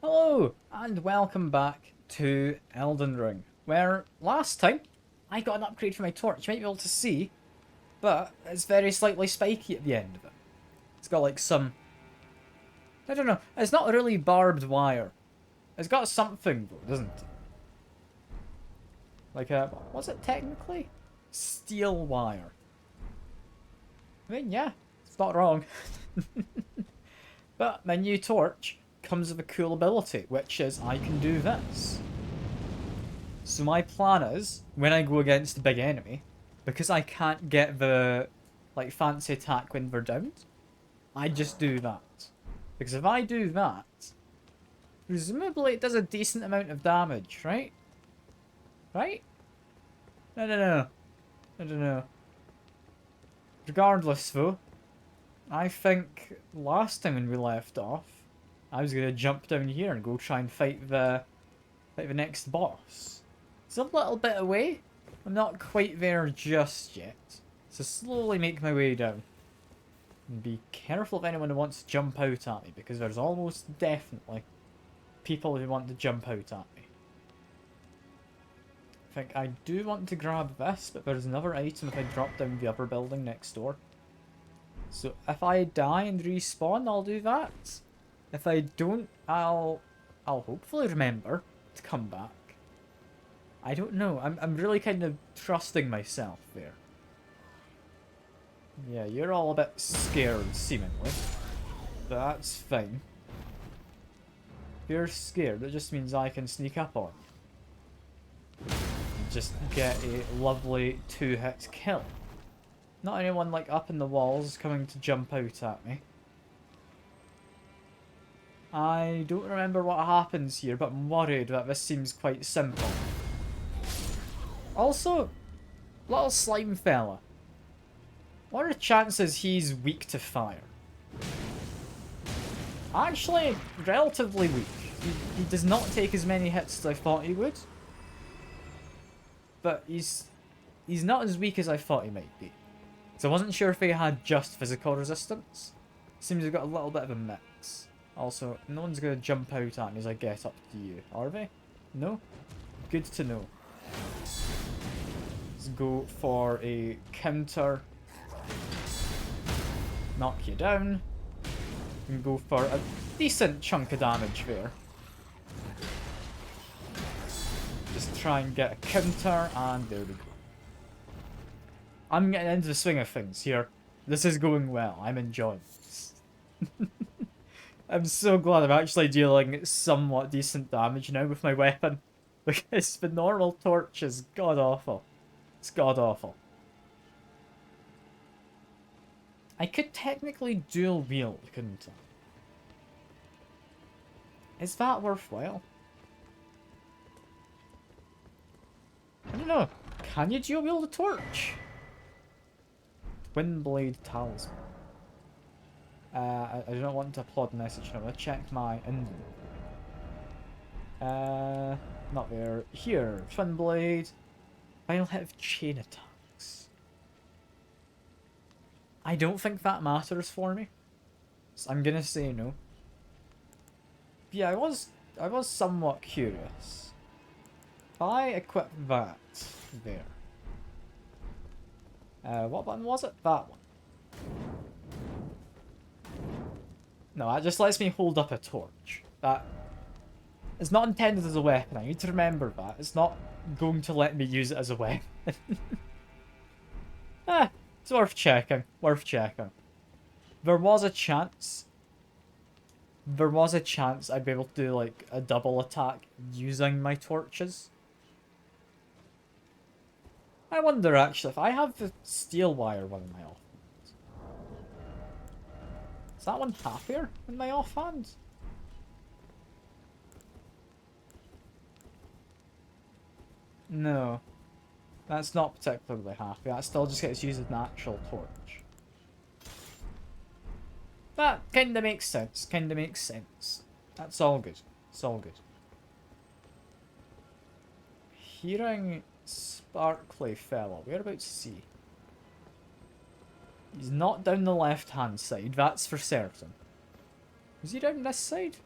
Hello, and welcome back to Elden Ring, where last time I got an upgrade for my torch. You might be able to see, but it's very slightly spiky at the end of it. It's got like some... I don't know, it's not really barbed wire. It's got something though, doesn't it? Like a... what's it technically? Steel wire. I mean, yeah, it's not wrong. But my new torch comes with a cool ability, which is I can do this. So my plan is, when I go against the big enemy, because I can't get the like fancy attack when they're downed, I just do that. Because if I do that, presumably it does a decent amount of damage, right? Right? I don't know. I don't know. Regardless though, I think last time when we left off, I was gonna jump down here and go try and fight the next boss. It's a little bit away. I'm not quite there just yet. So slowly make my way down. And be careful if anyone wants to jump out at me, because there's almost definitely people who want to jump out at me. I think I do want to grab this, but there's another item if I drop down the upper building next door. So if I die and respawn, I'll do that. If I don't, I'll hopefully remember to come back. I don't know. I'm really kind of trusting myself there. Yeah, you're all a bit scared, seemingly. But that's fine. If you're scared, it just means I can sneak up on you. Just get a lovely 2-hit kill. Not anyone like up in the walls coming to jump out at me. I don't remember what happens here, but I'm worried that this seems quite simple. Also, little slime fella. What are the chances he's weak to fire? Actually, relatively weak. He does not take as many hits as I thought he would. But he's not as weak as I thought he might be. So I wasn't sure if he had just physical resistance. Seems we've got a little bit of a mix. Also, no one's going to jump out at me as I get up to you, are they? No? Good to know. Let's go for a counter. Knock you down. And go for a decent chunk of damage there. Just try and get a counter, and there we go. I'm getting into the swing of things here. This is going well. I'm enjoying this. I'm so glad I'm actually dealing somewhat decent damage now with my weapon. Because the normal torch is god-awful. It's god-awful. I could technically dual wield, couldn't I? Is that worthwhile? I don't know. Can you dual wield a torch? Twin Blade Talisman. I do not want to upload a message now. I'm gonna check my inventory. Not there. Here. Twin Blade. Final hit of chain attacks. I don't think that matters for me. So I'm gonna say no. Yeah, I was somewhat curious. If I equip that there. What button was it? That one. No, that just lets me hold up a torch. That is not intended as a weapon. I need to remember that. It's not going to let me use it as a weapon. It's worth checking. Worth checking. There was a chance I'd be able to do like a double attack using my torches. I wonder actually if I have the steel wire one in my offhand. Is that one happier in my offhand? No. That's not particularly happy. That still just gets used as an actual torch. That kinda makes sense. Kinda makes sense. That's all good. It's all good. Hearing sparkly fella. Whereabouts is he? He's not down the left-hand side, that's for certain. Is he down this side?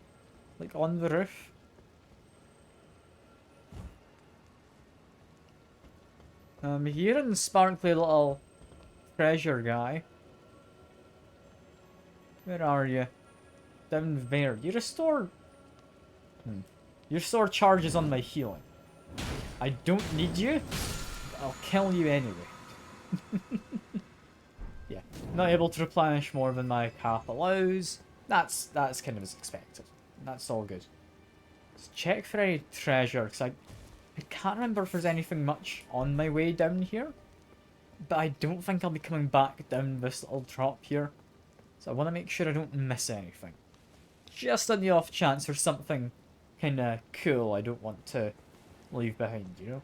Like on the roof. I'm hearing sparkly little treasure guy. Where are you? Down there. You restore... You restore charges on my healing. I don't need you. But I'll kill you anyway. Yeah. Not able to replenish more than my cap allows. That's kind of as expected. That's all good. Let's check for any treasure, because I can't remember if there's anything much on my way down here. But I don't think I'll be coming back down this little drop here. So I want to make sure I don't miss anything. Just on the off chance there's something kind of cool I don't want to leave behind, you know?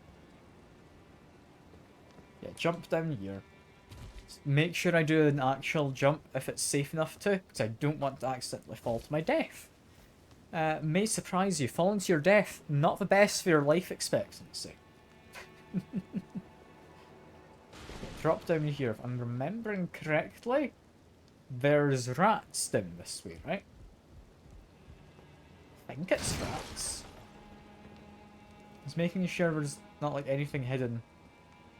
Yeah, jump down here. Make sure I do an actual jump if it's safe enough to, because I don't want to accidentally fall to my death. May surprise you, falling to your death, not the best for your life expectancy. Drop down here. If I'm remembering correctly, there's rats down this way, right? I think it's rats. Just making sure there's not like anything hidden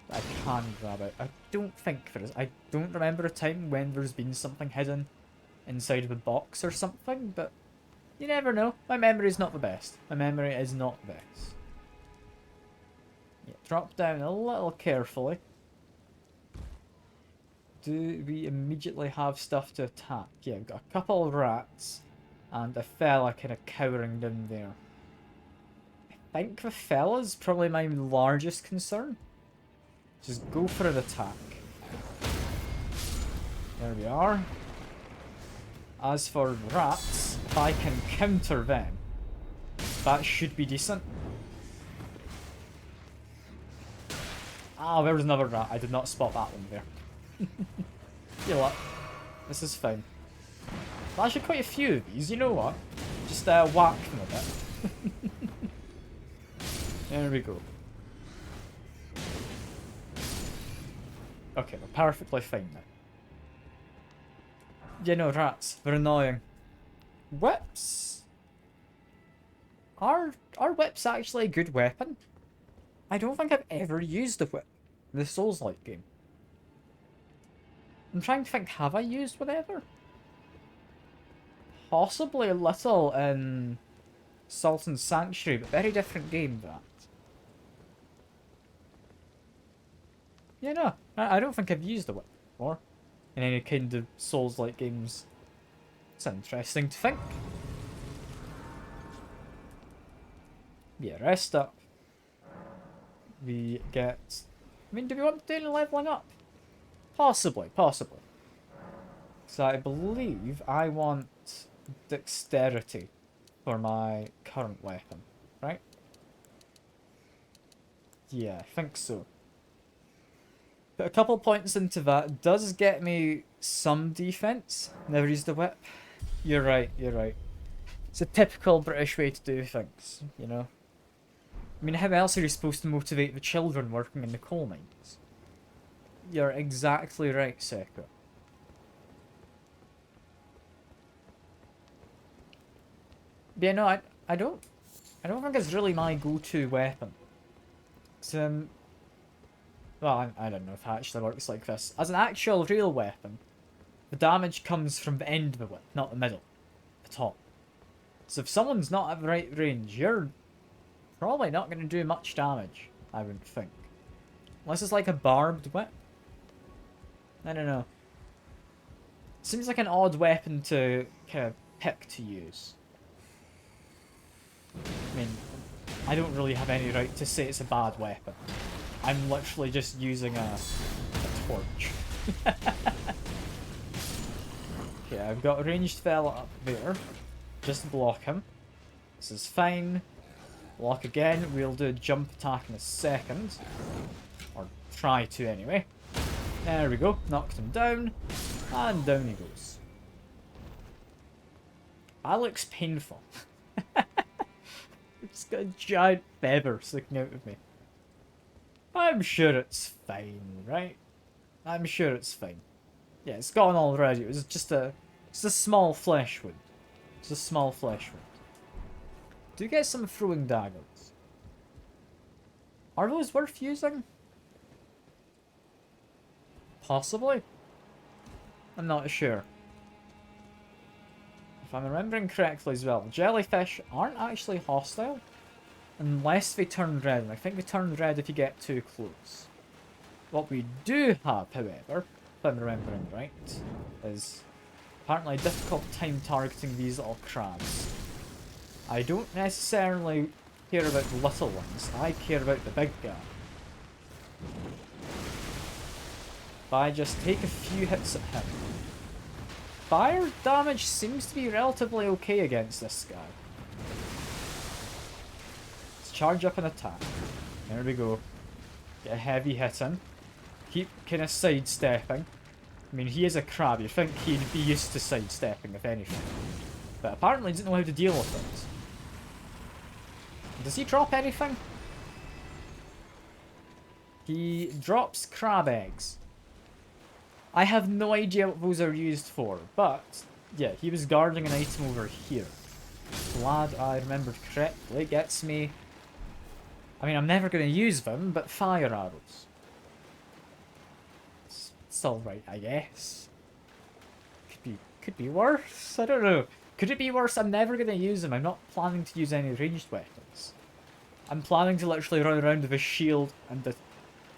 that I can grab it. I don't think there is. I don't remember a time when there's been something hidden inside of a box or something, but you never know. My memory's not the best. My memory is not the best. Yeah, drop down a little carefully. Do we immediately have stuff to attack? Yeah, we've got a couple of rats and a fella kind of cowering down there. I think the fella's probably my largest concern. Just go for an attack. There we are. As for rats, if I can counter them, that should be decent. Ah, there was another rat. I did not spot that one there. You know what? This is fine. There's actually quite a few of these, you know what? Just whack them a bit. There we go. Okay, we're perfectly fine now. You know, rats, they're annoying. Whips? Are whips actually a good weapon? I don't think I've ever used a whip in the Souls-like game. I'm trying to think, have I used one ever? Possibly a little in Sultan's Sanctuary, but very different game, that. Yeah, no, I don't think I've used a whip before in any kind of Souls-like games. It's interesting to think. Yeah, rest up. We get... I mean, do we want to do any leveling up? Possibly, possibly. So I believe I want dexterity for my current weapon, right? Yeah, I think so. Put a couple points into that. Does get me some defense. Never used the whip. You're right, you're right. It's a typical British way to do things, you know? I mean, how else are you supposed to motivate the children working in the coal mines? You're exactly right, Seko. But yeah, no, I don't think it's really my go-to weapon. It's, well, I don't know if it actually works like this. As an actual real weapon, the damage comes from the end of the whip, not the middle. The top. So if someone's not at the right range, you're probably not going to do much damage, I would think. Unless it's like a barbed whip. I don't know. Seems like an odd weapon to kind of pick to use. I mean, I don't really have any right to say it's a bad weapon. I'm literally just using a torch. Okay, I've got a ranged fella up there. Just block him. This is fine. Block again. We'll do a jump attack in a second. Or try to anyway. There we go. Knocked him down. And down he goes. That looks painful. It's got a giant feather sticking out of me. I'm sure it's fine, right? I'm sure it's fine. Yeah, it's gone already. It was just a small flesh wound. It's a small flesh wound. Do get some throwing daggers. Are those worth using? Possibly. I'm not sure. If I'm remembering correctly as well, jellyfish aren't actually hostile unless they turn red, and I think they turn red if you get too close. What we do have, however, if I'm remembering right, is apparently a difficult time targeting these little crabs. I don't necessarily care about the little ones, I care about the big guy. If I just take a few hits at him. Fire damage seems to be relatively okay against this guy. Let's charge up an attack. There we go. Get a heavy hit in. Keep kind of sidestepping. I mean, he is a crab. You'd think he'd be used to sidestepping, if anything. But apparently he doesn't know how to deal with it. Does he drop anything? He drops crab eggs. I have no idea what those are used for, but yeah, he was guarding an item over here. Glad I remembered correctly. Gets me... I mean, I'm never going to use them, but fire arrows. It's alright, I guess. Could be worse. I don't know. Could it be worse? I'm never going to use them. I'm not planning to use any ranged weapons. I'm planning to literally run around with a shield and the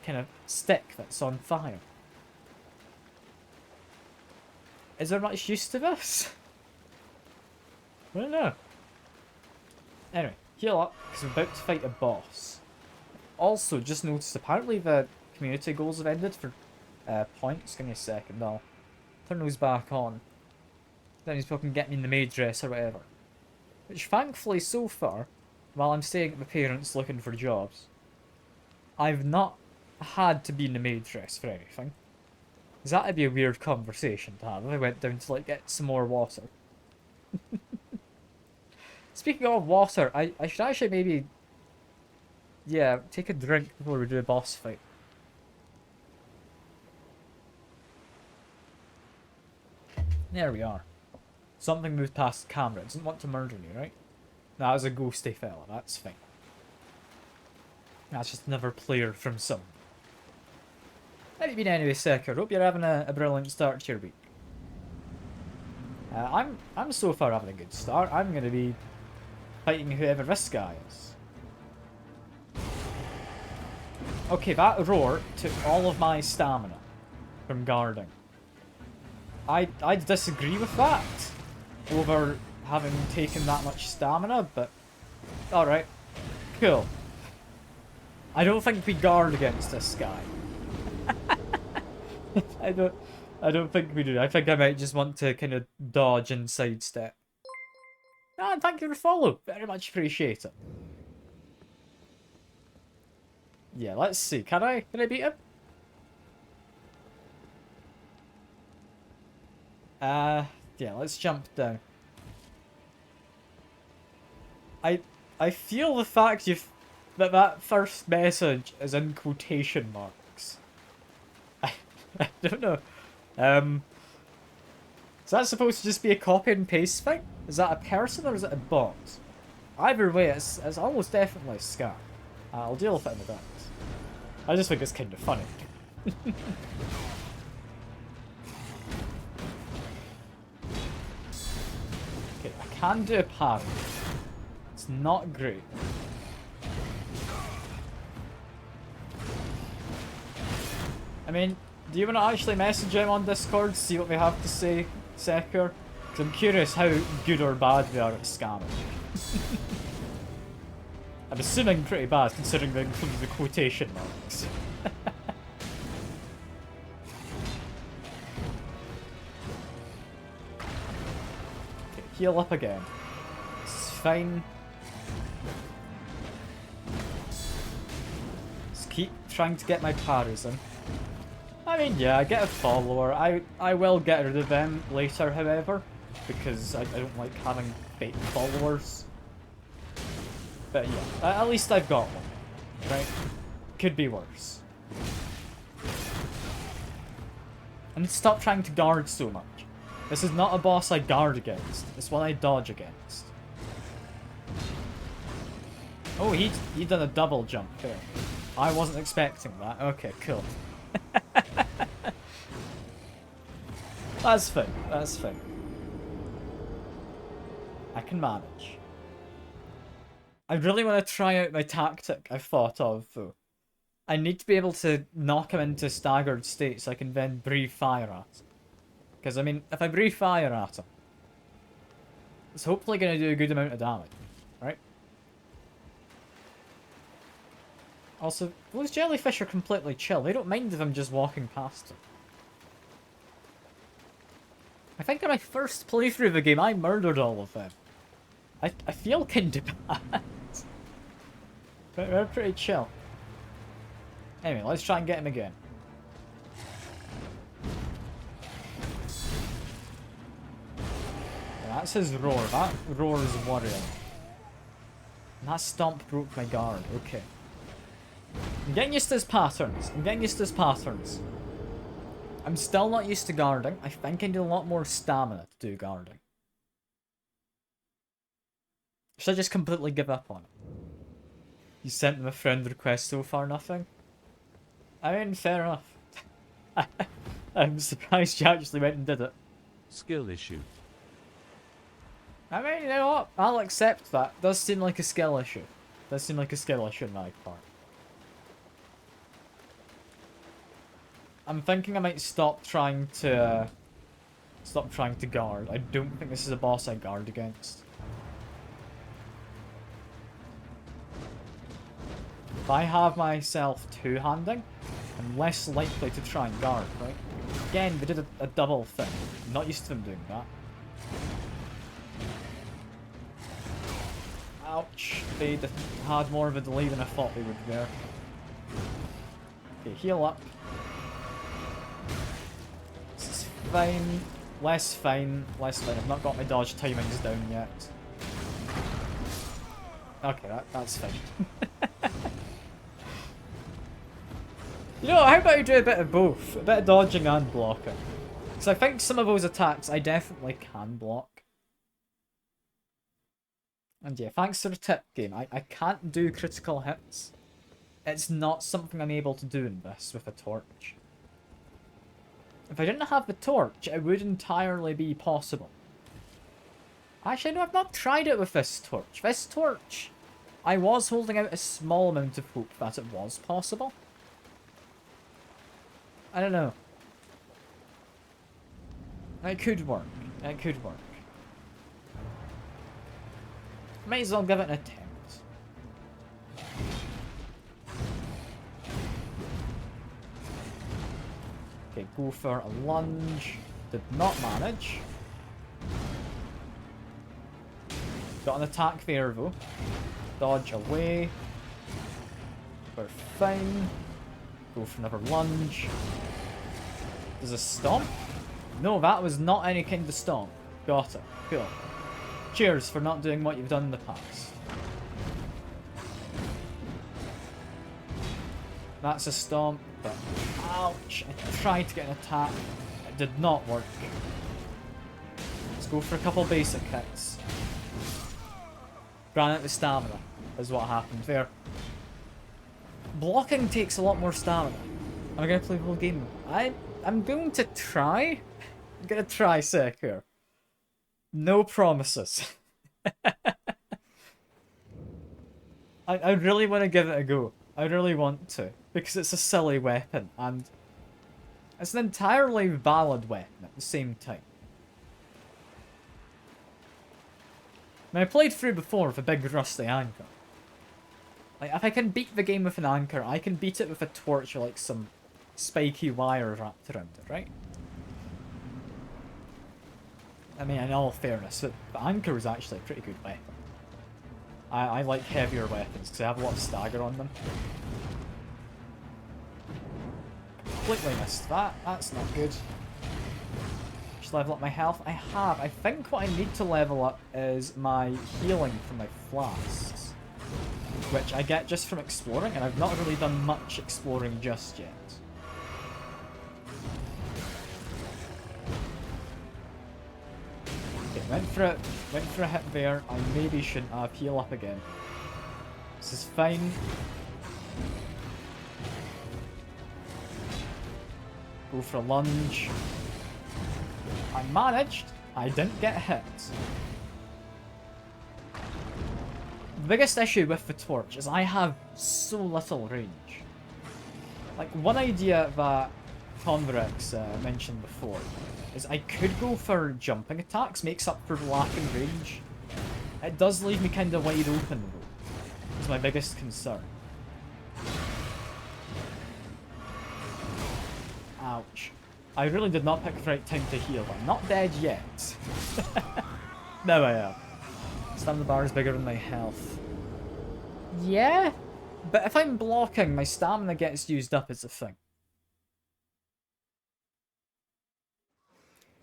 kind of stick that's on fire. Is there much use to this? I don't know. Anyway, heal up, because we're about to fight a boss. Also, just noticed, apparently the community goals have ended for points. Give me a second, I'll turn those back on. Then people can get me in the maid dress or whatever. Which, thankfully, so far, while I'm staying at my parents' looking for jobs, I've not had to be in the maid dress for anything. Because that'd be a weird conversation to have if I went down to, like, get some more water. Speaking of water, I should actually maybe... yeah, take a drink before we do a boss fight. There we are. Something moved past the camera. It doesn't want to murder me, right? That was a ghosty fella, that's fine. That's just another player from some. How have you been anyway, Secker? Hope you're having a brilliant start to your week. I'm so far having a good start. I'm going to be fighting whoever this guy is. Okay, that roar took all of my stamina from guarding. I disagree with that over having taken that much stamina, but alright, cool. I don't think we guard against this guy. I don't think we do. I think I might just want to kind of dodge and sidestep. Ah, and thank you for the follow. Very much appreciate it. Yeah, let's see. Can I beat him? Yeah, let's jump down. I feel the fact that first message is in quotation marks. I don't know. Is that supposed to just be a copy and paste thing? Is that a person or is it a bot? Either way, it's almost definitely a scam. I'll deal with it in a bit. I just think it's kind of funny. Okay, I can do a parry. It's not great. I mean, do you want to actually message him on Discord, see what they have to say, Secker? Because I'm curious how good or bad they are at scamming. I'm assuming pretty bad, considering they include the quotation marks. Okay, heal up again. It's fine. Just keep trying to get my parries in. I mean, yeah, I get a follower. I will get rid of them later, however, because I don't like having fake followers. But yeah, at least I've got one, right? Could be worse. I need to stop trying to guard so much. This is not a boss I guard against. It's one I dodge against. Oh, he done a double jump there. I wasn't expecting that. Okay, cool. That's fine. That's fine. I can manage. I really want to try out my tactic I've thought of, though. I need to be able to knock him into staggered states so I can then breathe fire at him. Because, I mean, if I breathe fire at him, it's hopefully going to do a good amount of damage, right? Also, those jellyfish are completely chill. They don't mind if I'm just walking past them. I think in my first playthrough of the game, I murdered all of them. I feel kinda bad. But they're pretty chill. Anyway, let's try and get him again. Yeah, that's his roar. That roar is worrying. And that stomp broke my guard. Okay. I'm getting used to his patterns. I'm still not used to guarding. I think I need a lot more stamina to do guarding. Should I just completely give up on it? You sent him a friend request, so far nothing? I mean, fair enough. I'm surprised you actually went and did it. Skill issue. I mean, you know what? I'll accept that. Does seem like a skill issue. Does seem like a skill issue on my part. I'm thinking I might stop trying to guard. I don't think this is a boss I guard against. If I have myself two-handing, I'm less likely to try and guard, right? Again, they did a double thing. I'm not used to them doing that. Ouch. They had more of a delay than I thought they would there. Okay, heal up. This is fine. Less fine. Less fine. I've not got my dodge timings down yet. Okay, that's fine. You know, how about you do a bit of both? A bit of dodging and blocking. Because I think some of those attacks I definitely can block. And yeah, thanks for the tip, game. I can't do critical hits. It's not something I'm able to do in this with a torch. If I didn't have the torch, it would entirely be possible. Actually, no, I've not tried it with this torch. This torch, I was holding out a small amount of hope that it was possible. I don't know. It could work. It could work. Might as well give it an attempt. Okay, go for a lunge. Did not manage. Got an attack there though. Dodge away. We're fine. Go for another lunge. Does a stomp? No, that was not any kind of stomp. Got it. Cool. Cheers for not doing what you've done in the past. That's a stomp, but ouch. I tried to get an attack. It did not work. Let's go for a couple basic hits. Ran out of stamina is what happened there. Blocking takes a lot more stamina. Am I going to play the whole game? I'm going to try. I'm going to try Sekiro. No promises. I really want to give it a go. I really want to. Because it's a silly weapon, and it's an entirely valid weapon at the same time. Now, I played through before with a big rusty anchor. Like, if I can beat the game with an anchor, I can beat it with a torch or like some spiky wire wrapped around it, right? I mean, in all fairness, the anchor is actually a pretty good weapon. I like heavier weapons because they have a lot of stagger on them. Completely missed that. That's not good. Just level up my health. I have. I think what I need to level up is my healing from my flasks, which I get just from exploring, and I've not really done much exploring just yet. Okay, went for a hit there. I maybe shouldn't have. Heal up again. This is fine. Go for a lunge. I managed. I didn't get hit. The biggest issue with the torch is I have so little range. Like, one idea that Converex mentioned before is I could go for jumping attacks, makes up for lacking range. It does leave me kind of wide open though. It's my biggest concern. Ouch. I really did not pick the right time to heal. I'm not dead yet. Now I am. Stamina bar is bigger than my health. Yeah, but if I'm blocking, my stamina gets used up as a thing.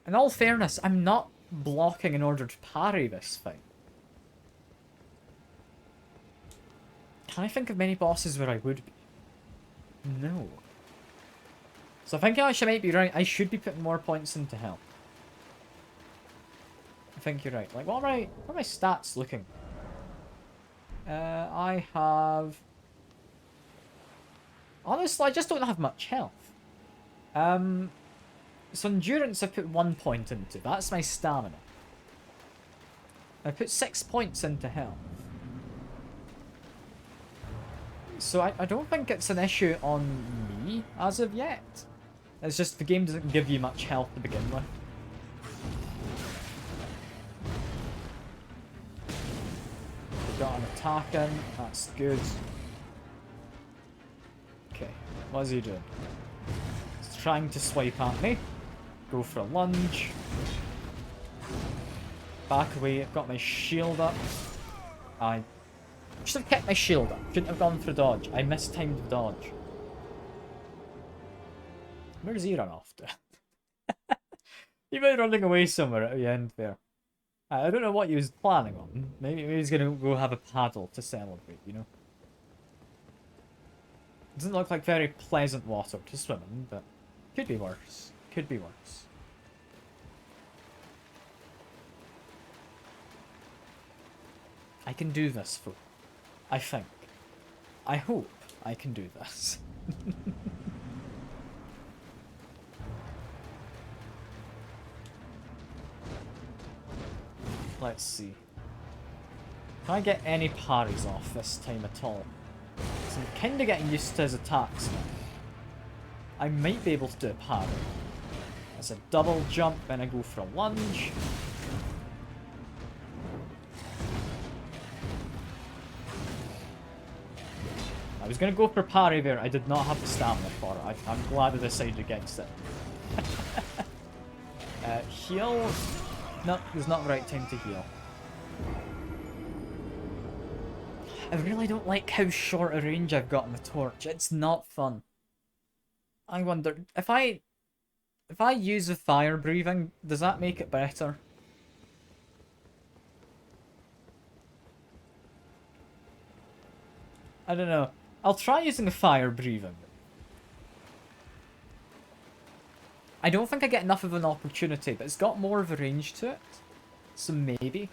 In all fairness, I'm not blocking in order to parry this thing. Can I think of many bosses where I would be? No. So I think I might be right. I should be putting more points into health. I think you're right. Like, what are my stats looking? I have... Honestly, I just don't have much health. So endurance I put 1 point into. That's my stamina. I put 6 points into health. So I don't think it's an issue on me as of yet. It's just the game doesn't give you much health to begin with. We got an attack in. That's good. Okay, what is he doing? He's trying to swipe at me. Go for a lunge. Back away. I've got my shield up. I should have kept my shield up. Shouldn't have gone for dodge. I mistimed the dodge. Where does he run off to? He might be running away somewhere at the end there. I don't know what he was planning on. Maybe he's going to go have a paddle to celebrate, you know? Doesn't look like very pleasant water to swim in, but could be worse. Could be worse. I can do this, folk. I think. I hope I can do this. Let's see. Can I get any parries off this time at all? So I'm kind of getting used to his attacks now. I might be able to do a parry. It's a double jump, then I go for a lunge. I was going to go for parry there. I did not have the stamina for it. I'm glad I decided against it. Heal. No, it's not the right time to heal. I really don't like how short a range I've got on the torch. It's not fun. I wonder, if I use the fire breathing, does that make it better? I don't know. I'll try using the fire breathing. I don't think I get enough of an opportunity, but it's got more of a range to it. So maybe.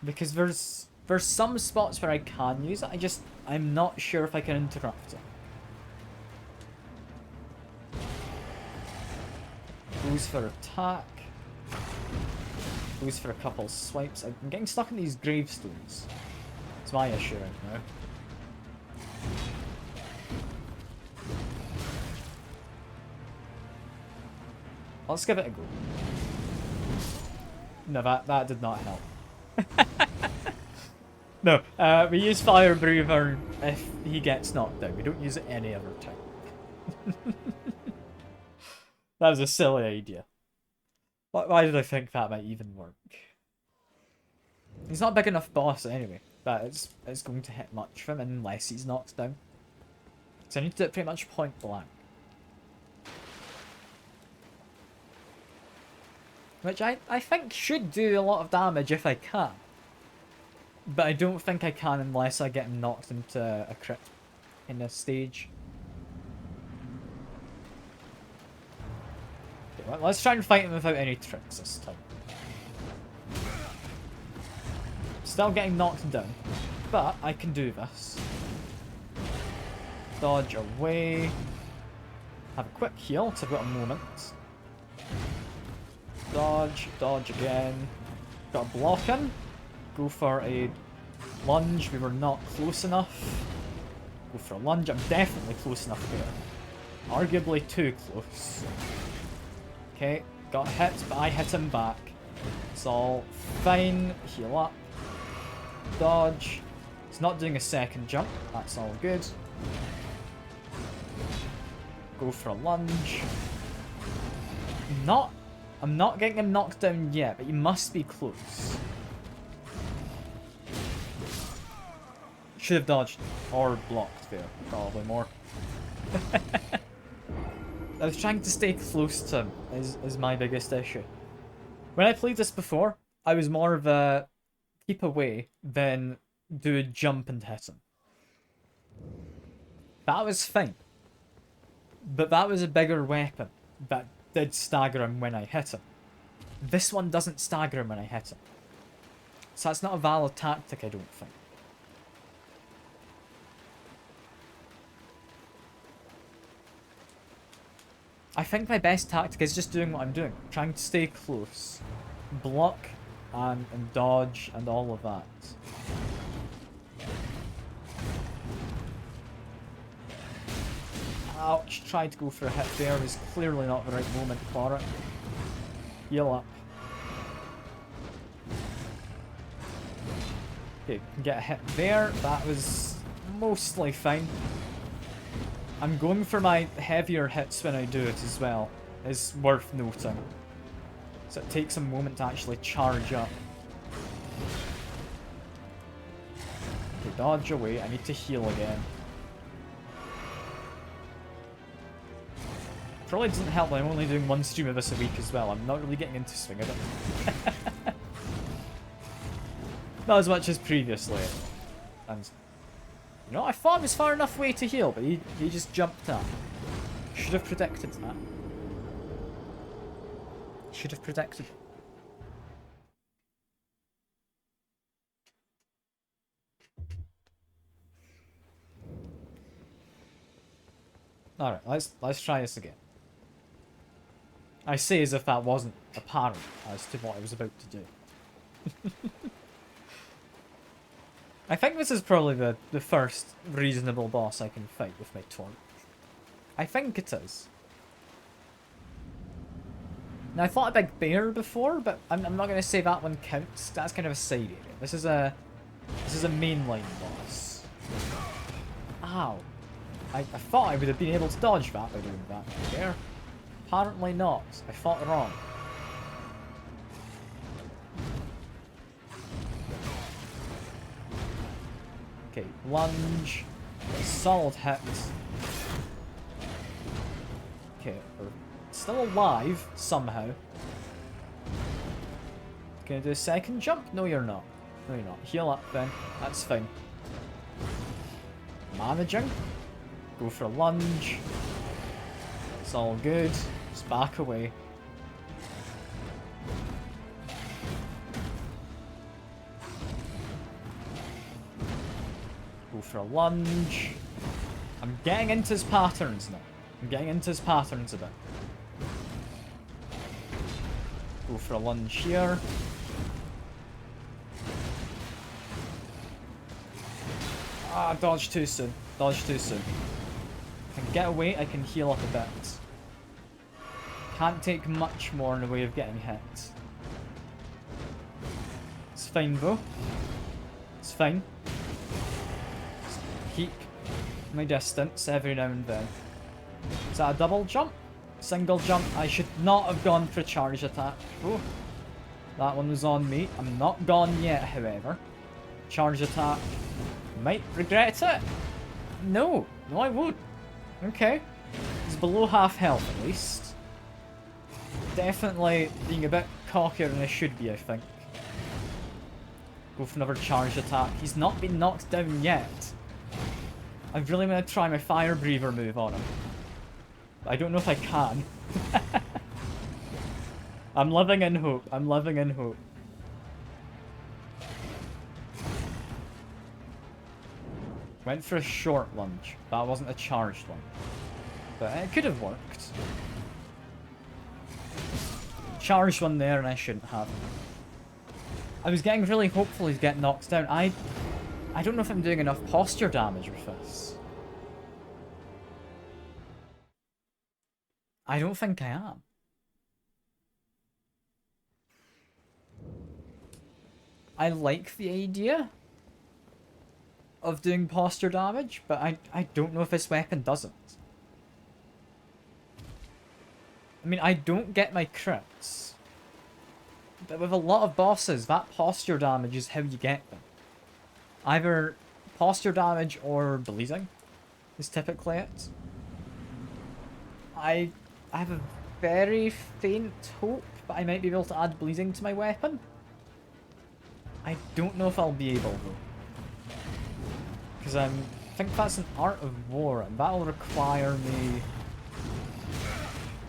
Because there's some spots where I can use it, I'm not sure if I can interrupt it. Goes for attack. Goes for a couple swipes. I'm getting stuck in these gravestones. It's my issue right now. Let's give it a go. No, that did not help. No, we use Fire Breather if he gets knocked down. We don't use it any other time. That was a silly idea. Why did I think that might even work? He's not a big enough boss anyway, that it's going to hit much for him unless he's knocked down. So I need to do it pretty much point blank. Which I think should do a lot of damage if I can. But I don't think I can unless I get him knocked into a crit in this stage. Okay, well, let's try and fight him without any tricks this time. Still getting knocked down. But I can do this. Dodge away. Have a quick heal, so I've got a moment. Dodge, dodge again. Got a block in. Go for a lunge. We were not close enough. Go for a lunge. I'm definitely close enough there. Arguably too close. Okay, got hit, but I hit him back. It's all fine. Heal up. Dodge. He's not doing a second jump. That's all good. Go for a lunge. I'm not getting him knocked down yet, but he must be close. Should have dodged or blocked there, probably more. I was trying to stay close to him is my biggest issue. When I played this before, I was more of a keep away than do a jump and hit him. That was fine. But that was a bigger weapon that did stagger him when I hit him. This one doesn't stagger him when I hit him. So that's not a valid tactic, I don't think. I think my best tactic is just doing what I'm doing. Trying to stay close. Block and dodge and all of that. Ouch, tried to go for a hit there. Was clearly not the right moment for it. Heal up. Okay, get a hit there. That was mostly fine. I'm going for my heavier hits when I do it as well. Is worth noting. So it takes a moment to actually charge up. Okay, dodge away. I need to heal again. Probably doesn't help that I'm only doing one stream of this a week as well. I'm not really getting into swing of it. Not as much as previously. And, you know, I thought it was far enough away to heal, but he just jumped up. Should have predicted that. Should have predicted. Alright, let's try this again. I say as if that wasn't apparent as to what I was about to do. I think this is probably the first reasonable boss I can fight with my torch. I think it is. Now, I thought a big bear before, but I'm not going to say that one counts. That's kind of a side area. This is a mainline boss. Ow. I thought I would have been able to dodge that by doing that. Bear. Apparently not. I thought wrong. Okay, lunge. Solid hit. Okay, we're still alive, somehow. Gonna do a second jump? No, you're not. No, you're not. Heal up then. That's fine. Managing. Go for a lunge. It's all good. Just back away. Go for a lunge. I'm getting into his patterns now. I'm getting into his patterns a bit. Go for a lunge here. Ah, dodge too soon. Dodge too soon. I can get away, I can heal up a bit. Can't take much more in the way of getting hit. It's fine though. It's fine. Just keep my distance every now and then. Is that a double jump? Single jump? I should not have gone for a charge attack. Oh, that one was on me. I'm not gone yet, however. Charge attack. Might regret it. No. No, I won't. Okay. He's below half health, at least. Definitely being a bit cockier than I should be, I think. Go for another charge attack. He's not been knocked down yet. I really want to try my fire breather move on him. But I don't know if I can. I'm living in hope. I'm living in hope. Went for a short lunge. That wasn't a charged one. But it could have worked. Charged one there and I shouldn't have. I was getting really hopeful he's getting knocked down. I don't know if I'm doing enough posture damage with this. I don't think I am. I like the idea of doing posture damage, but I don't know if this weapon doesn't. I mean, I don't get my crits. But with a lot of bosses, that posture damage is how you get them. Either posture damage or bleeding is typically it. I have a very faint hope that I might be able to add bleeding to my weapon. I don't know if I'll be able though. Because I think that's an Art of War, and that'll require me...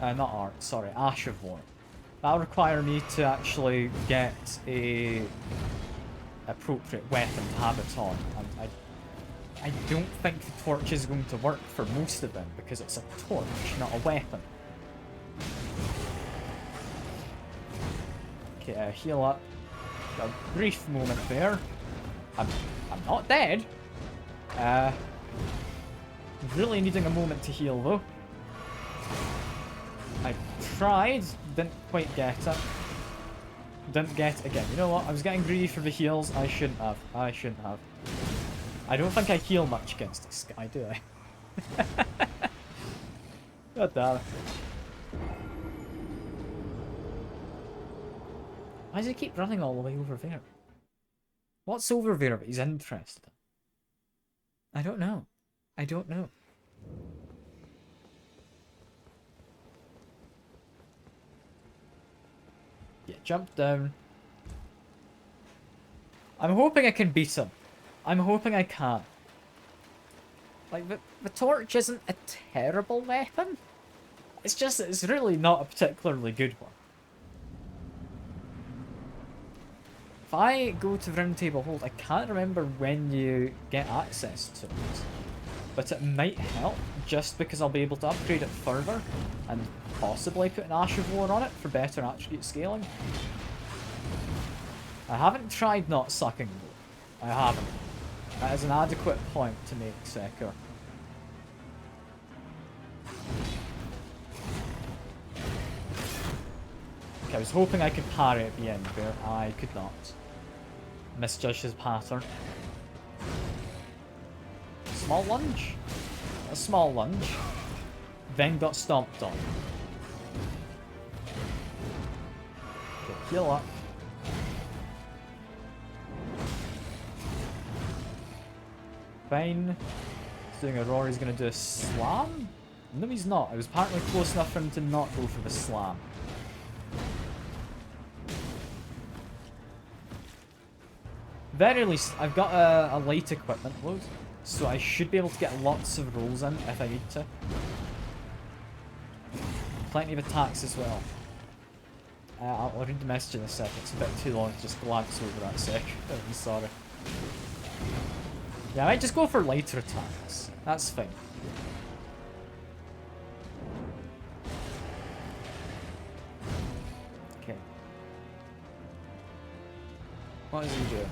not Art, sorry, Ash of War. That'll require me to actually get a appropriate weapon to have it on. And I don't think the torch is going to work for most of them, because it's a torch, not a weapon. Okay, heal up. Got a brief moment there. I'm not dead. Really needing a moment to heal though. I tried, didn't quite get it. Didn't get it again. You know what? I was getting greedy for the heals. I shouldn't have. I shouldn't have. I don't think I heal much against this guy, do I? God damn it. Why does he keep running all the way over there? What's over there that he's interested in? I don't know. I don't know. Yeah, jump down. I'm hoping I can beat him. I'm hoping I can. Like, the torch isn't a terrible weapon. It's just, it's really not a particularly good one. If I go to Round Table Hold, I can't remember when you get access to it. But it might help, just because I'll be able to upgrade it further, and possibly put an Ash of War on it for better attribute scaling. I haven't tried not sucking though. I haven't. That is an adequate point to make secure. Okay, I was hoping I could parry at the end there. I could not. Misjudged his pattern. Small lunge. A small lunge. Then got stomped on. Okay, heal up. Fine. He's doing a roar. He's going to do a slam? No, he's not. I was apparently close enough for him to not go for the slam. Very least, I've got a light equipment load, so I should be able to get lots of rolls in if I need to. Plenty of attacks as well. I'll read the message in a sec. It's a bit too long to just glance over that sec. I'm sorry. Yeah, I might just go for lighter attacks. That's fine. Okay. What does he do?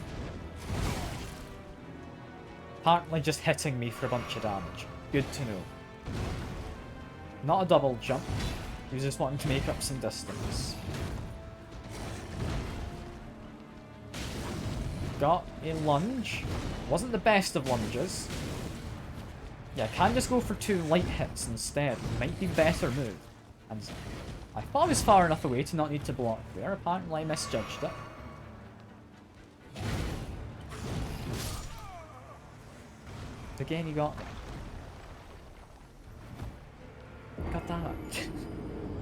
Apparently just hitting me for a bunch of damage. Good to know. Not a double jump. He was just wanting to make up some distance. Got a lunge. Wasn't the best of lunges. Yeah, I can just go for 2 light hits instead. Might be better move. And I thought I was far enough away to not need to block there. Apparently I misjudged it. Again, you got that.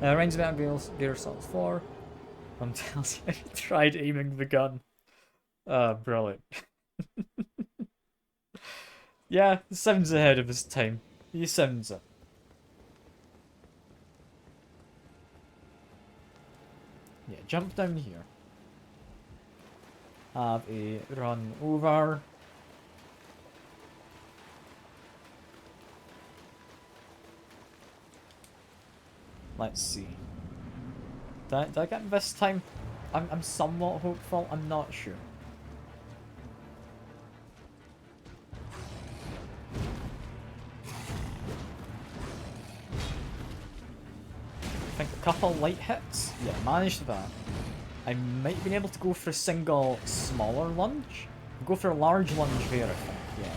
Reigns of Gear Assault 4. I'm telling you, I tried aiming the gun. Brilliant. Yeah, sounds ahead of his time. He sounds it. Yeah, jump down here. Have a run over. Let's see. Did I get him this time? I'm somewhat hopeful. I'm not sure. I think a couple light hits. Yeah, managed that. I might have been able to go for a single smaller lunge. Go for a large lunge there, I think. Yeah.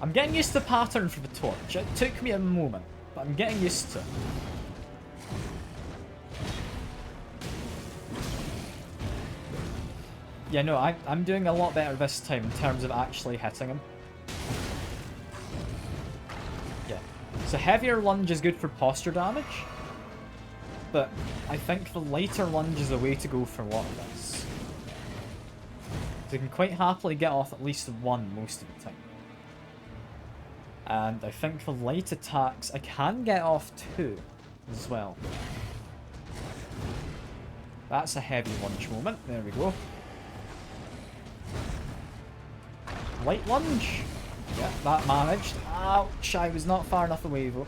I'm getting used to the pattern for the torch. It took me a moment, but I'm getting used to it. Yeah, no, I'm doing a lot better this time in terms of actually hitting him. Yeah. So heavier lunge is good for posture damage, but I think the lighter lunge is the way to go for a lot of this. So you can quite happily get off at least one most of the time. And I think the light attacks, I can get off 2 as well. That's a heavy lunge moment. There we go. Light lunge. Yeah, that managed. Ouch, I was not far enough away though.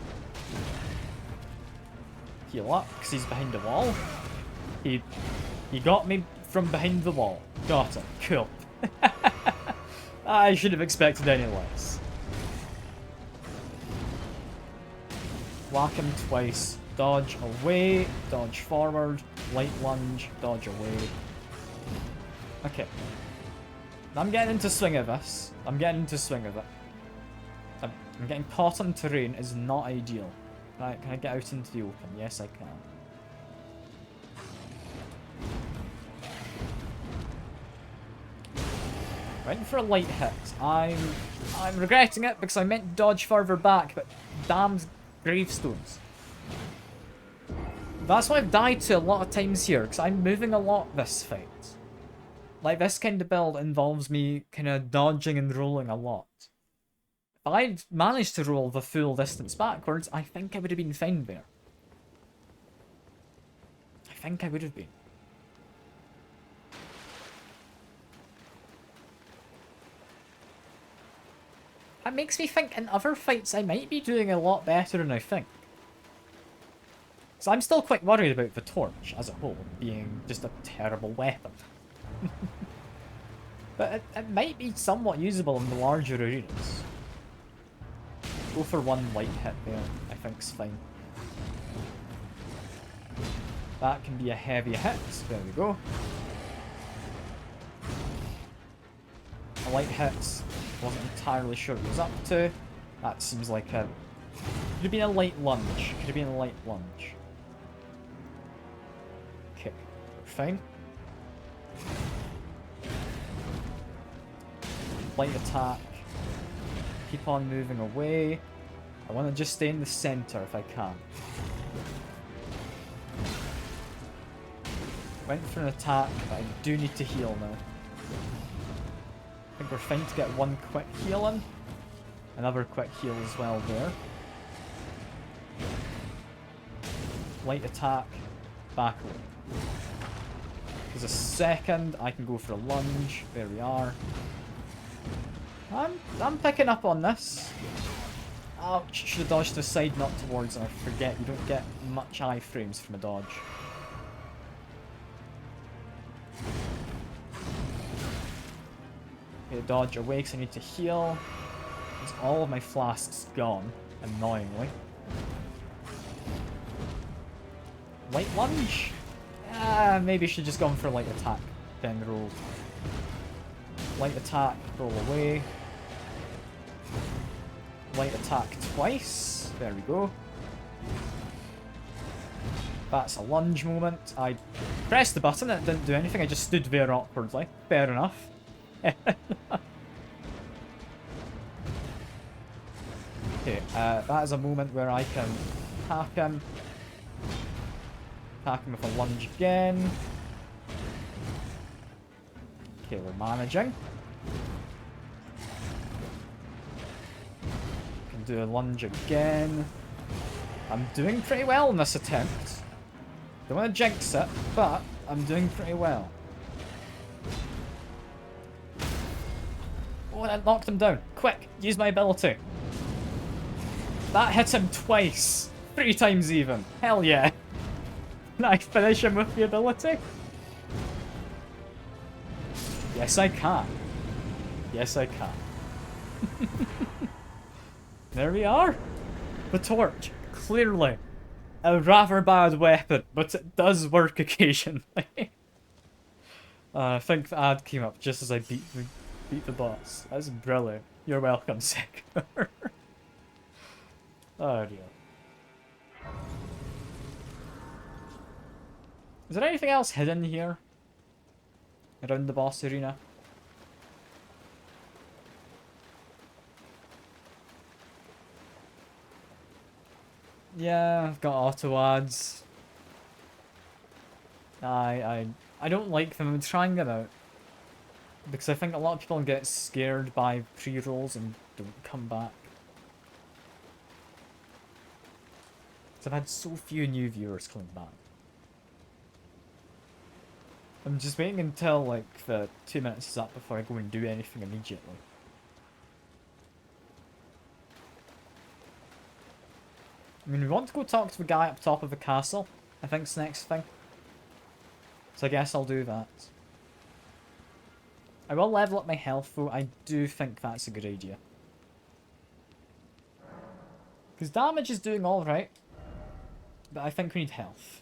Heal up, because he's behind the wall. He got me from behind the wall. Got it. Cool. I should have expected any less. Whack him twice. Dodge away. Dodge forward. Light lunge. Dodge away. Okay. I'm getting into swing of this. I'm getting into swing of it. I'm getting caught on terrain is not ideal. Right, can I get out into the open? Yes, I can. Went for a light hit. I'm regretting it because I meant to dodge further back, but damned gravestones. That's why I've died to a lot of times here, because I'm moving a lot this fight. Like, this kind of build involves me kind of dodging and rolling a lot. If I'd managed to roll the full distance backwards, I think I would have been fine there. I think I would have been. That makes me think in other fights I might be doing a lot better than I think. So I'm still quite worried about the torch as a whole being just a terrible weapon. But it might be somewhat usable in the larger arenas. Go for one light hit there, I think's fine. That can be a heavy hit, there we go. A light hit, wasn't entirely sure what it was up to. That seems like a... Could have been a light lunge, could have been a light lunge. Okay, fine. Light attack. Keep on moving away. I want to just stay in the center if I can. Went for an attack, but I do need to heal now. I think we're fine to get one quick heal in. Another quick heal as well there. Light attack. Back away. There's a second. I can go for a lunge. There we are. I'm picking up on this. Ouch, should have dodged to the side, not towards, and I forget you don't get much iframes from a dodge. Okay, dodge away because I need to heal. Because all of my flasks gone, annoyingly. Light lunge? Maybe I should have just gone for light attack, then roll. Light attack, roll away. Light attack twice. There we go. That's a lunge moment. I pressed the button, it didn't do anything. I just stood there awkwardly. Fair enough. Okay, that is a moment where I can hack him. Hack him with a lunge again. Okay, we're managing. Can do a lunge again. I'm doing pretty well in this attempt. Don't want to jinx it, but I'm doing pretty well. Oh, that knocked him down. Quick, use my ability. That hit him twice. 3 times even. Hell yeah. Can I finish him with the ability? Yes, I can. Yes, I can. There we are. The torch. Clearly a rather bad weapon, but it does work occasionally. I think the ad came up just as I beat the boss. That's brilliant. You're welcome, Sekir. Oh dear. Is there anything else hidden here? Around the boss arena? Yeah, I've got auto ads. I don't like them. I'm trying them out. Because I think a lot of people get scared by pre-rolls and don't come back. Because I've had so few new viewers coming back. I'm just waiting until like the 2 minutes is up before I go and do anything immediately. I mean, we want to go talk to the guy up top of the castle. I think's the next thing. So I guess I'll do that. I will level up my health though. I do think that's a good idea. Because damage is doing alright. But I think we need health.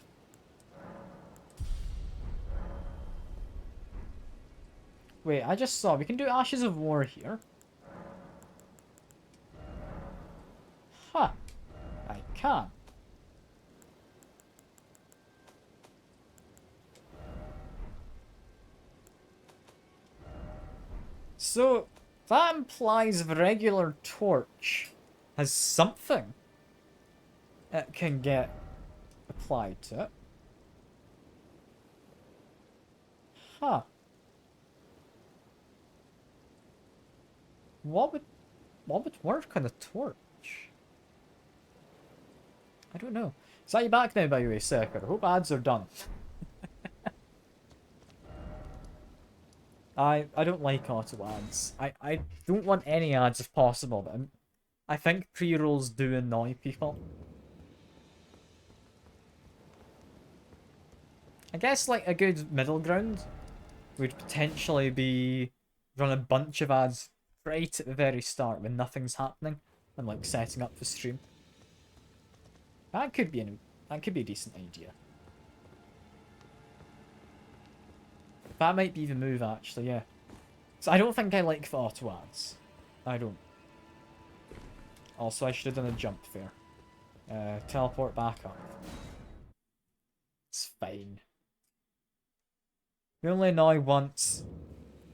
Wait, I just saw we can do Ashes of War here. Huh. I can. So, that implies the regular torch has something it can get applied to it. Huh. What would work on a torch? I don't know. Is that you back now, by the way, Sekir? I hope ads are done. I don't like auto ads. I don't want any ads if possible, but I think pre-rolls do annoy people. I guess like a good middle ground would potentially be run a bunch of ads right at the very start when nothing's happening and like setting up the stream. That could be a decent idea. That might be the move actually, yeah. So I don't think I like the auto ads. I don't. Also, I should have done a jump there. Teleport back up. It's fine. We only annoy once.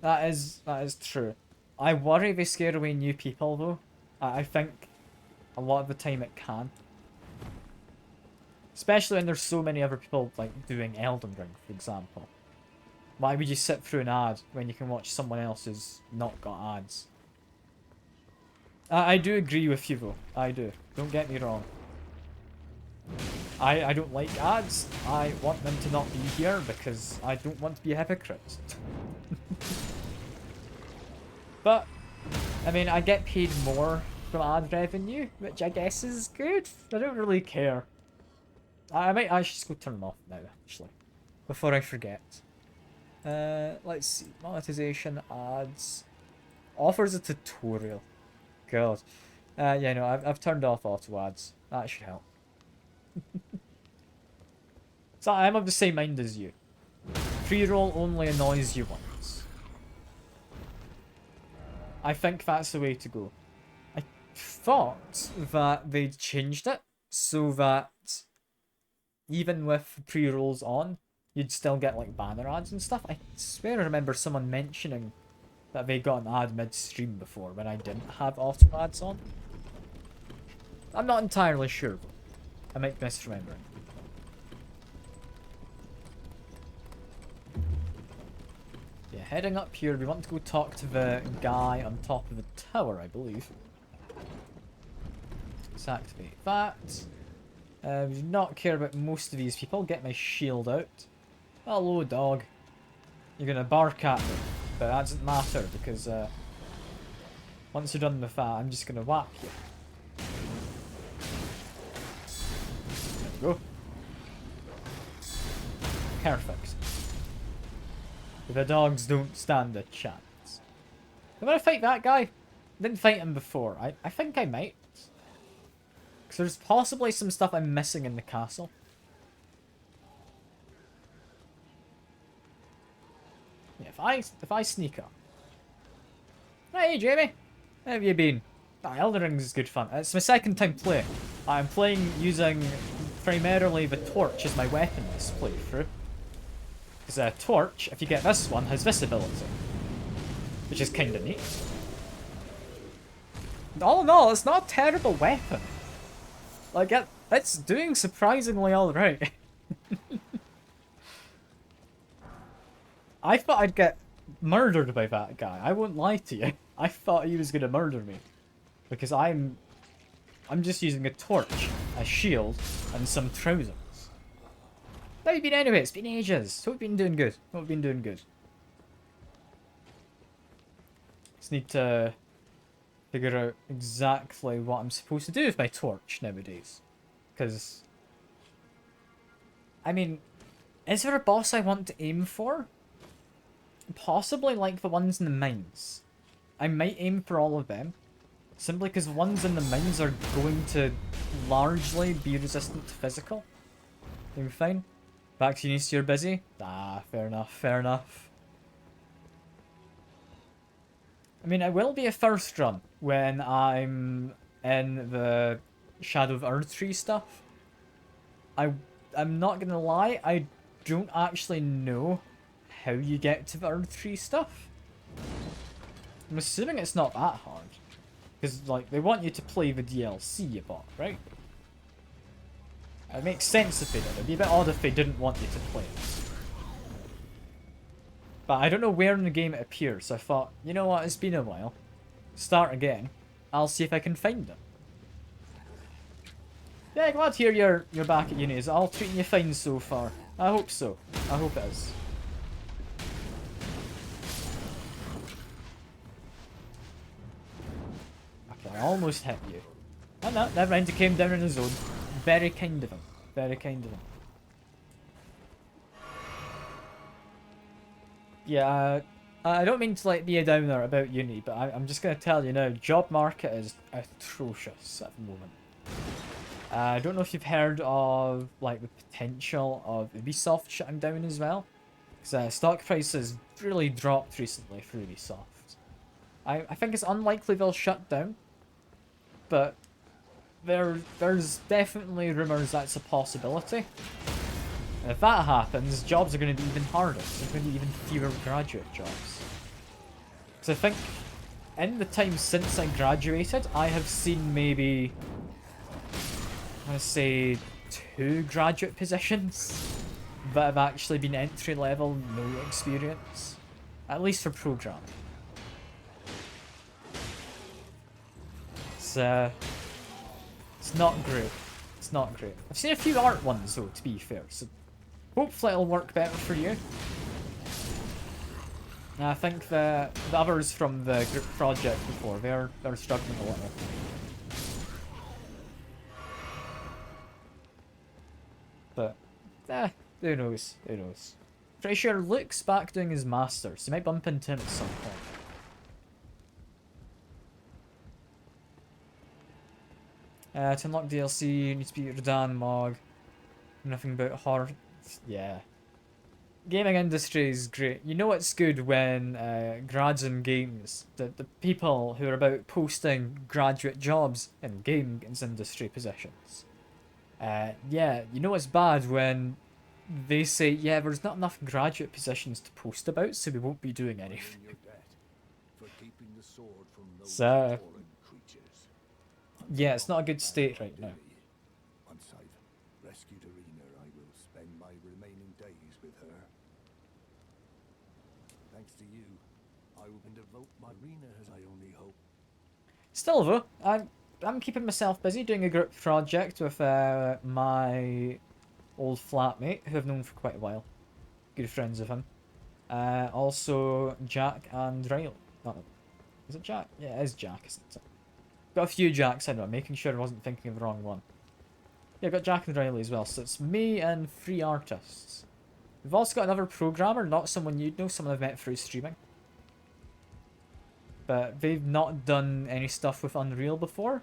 That is true. I worry they scare away new people though. I think a lot of the time it can. Especially when there's so many other people like doing Elden Ring, for example. Why would you sit through an ad when you can watch someone else who's not got ads? I do agree with you though. I do. Don't get me wrong. I don't like ads. I want them to not be here because I don't want to be a hypocrite. But, I mean, I get paid more from ad revenue, which I guess is good. I don't really care. I might actually just go turn them off now, actually. Before I forget. Let's see. Monetization, ads. Offers a tutorial. God. Yeah, no, I've turned off auto ads. That should help. So I'm of the same mind as you. Pre-roll only annoys you once. I think that's the way to go. I thought that they'd changed it so that even with pre-rolls on, you'd still get like banner ads and stuff. I swear I remember someone mentioning that they got an ad mid-stream before when I didn't have auto ads on. I'm not entirely sure. I might be misremembering. Yeah, heading up here, we want to go talk to the guy on top of the tower, I believe. Let's activate that. We do not care about most of these people. Get my shield out. Hello, dog. You're gonna bark at me, but that doesn't matter because once you're done with that, I'm just gonna whack you. go. Perfect. The dogs don't stand a chance. I'm gonna fight that guy. Didn't fight him before. I think I might. Because there's possibly some stuff I'm missing in the castle. Yeah, if I sneak up. Hey, Jamie. How have you been? Ah, Elden Ring is good fun. It's my second time playing. I'm playing using primarily the torch as my weapon this playthrough. Because a torch, if you get this one, has this ability. Which is kind of neat. All in all, it's not a terrible weapon. Like, it's doing surprisingly alright. I thought I'd get murdered by that guy. I won't lie to you. I thought he was going to murder me. Because I'm just using a torch, a shield, and some trousers. How have you been anyway? It's been ages. Hope you've been doing good. Hope you've been doing good. Just need to figure out exactly what I'm supposed to do with my torch nowadays. Because, I mean, is there a boss I want to aim for? Possibly like the ones in the mines. I might aim for all of them. Simply because the ones in the mines are going to largely be resistant to physical. You're fine. Back to uni, so you're busy? Ah, fair enough, fair enough. I mean, it will be a first run when I'm in the Shadow of Erdtree stuff. I'm not gonna lie, I don't actually know how you get to the Erdtree stuff. I'm assuming it's not that hard. Because, like, they want you to play the DLC you bought, right? It makes sense if they did. It'd be a bit odd if they didn't want you to play it. But I don't know where in the game it appears, so I thought, you know what, it's been a while. Start again. I'll see if I can find it. Yeah, glad to hear you're back at uni. Is it all treating you fine so far? I hope so. I hope it is. Okay, I almost hit you. Oh no, never mind, he came down on his own. Very kind of him. Very kind of him. Yeah, I don't mean to like be a downer about uni, but I'm just going to tell you now, job market is atrocious at the moment. I don't know if you've heard of like the potential of Ubisoft shutting down as well, because stock prices really dropped recently for Ubisoft. I think it's unlikely they'll shut down, but there's definitely rumours that's a possibility. And if that happens, jobs are going to be even harder. There's going to be even fewer graduate jobs. Because I think in the time since I graduated, I have seen maybe, I want to say, 2 graduate positions that have actually been entry level, no experience. At least for programming. It's not great. It's not great. I've seen a few art ones though, to be fair, so hopefully it'll work better for you. I think the others from the group project before, they're struggling a little. But, who knows, who knows. Pretty sure Luke's back doing his masters, so you might bump into him at some point. To unlock DLC, you need to beat Radan Mog. Nothing about horror. Yeah. Gaming industry is great. You know it's good when grads in games, the people who are about posting graduate jobs in games industry positions. Yeah, you know it's bad when they say, yeah, there's not enough graduate positions to post about, so we won't be doing anything. So, yeah, it's not a good state right now. Once I've rescued Arena, I will spend my remaining days with her. Thanks to you, I can devote my Arena as I only hope. Still though, I'm keeping myself busy doing a group project with my old flatmate, who I've known for quite a while. Good friends of him. Also Jack and Riley. No, is it Jack? Yeah, it is Jack, isn't it? Got a few Jacks, I know, making sure I wasn't thinking of the wrong one. Yeah, I've got Jack and Riley as well, so it's me and 3 artists. We've also got another programmer, not someone you'd know, someone I've met through streaming. But they've not done any stuff with Unreal before.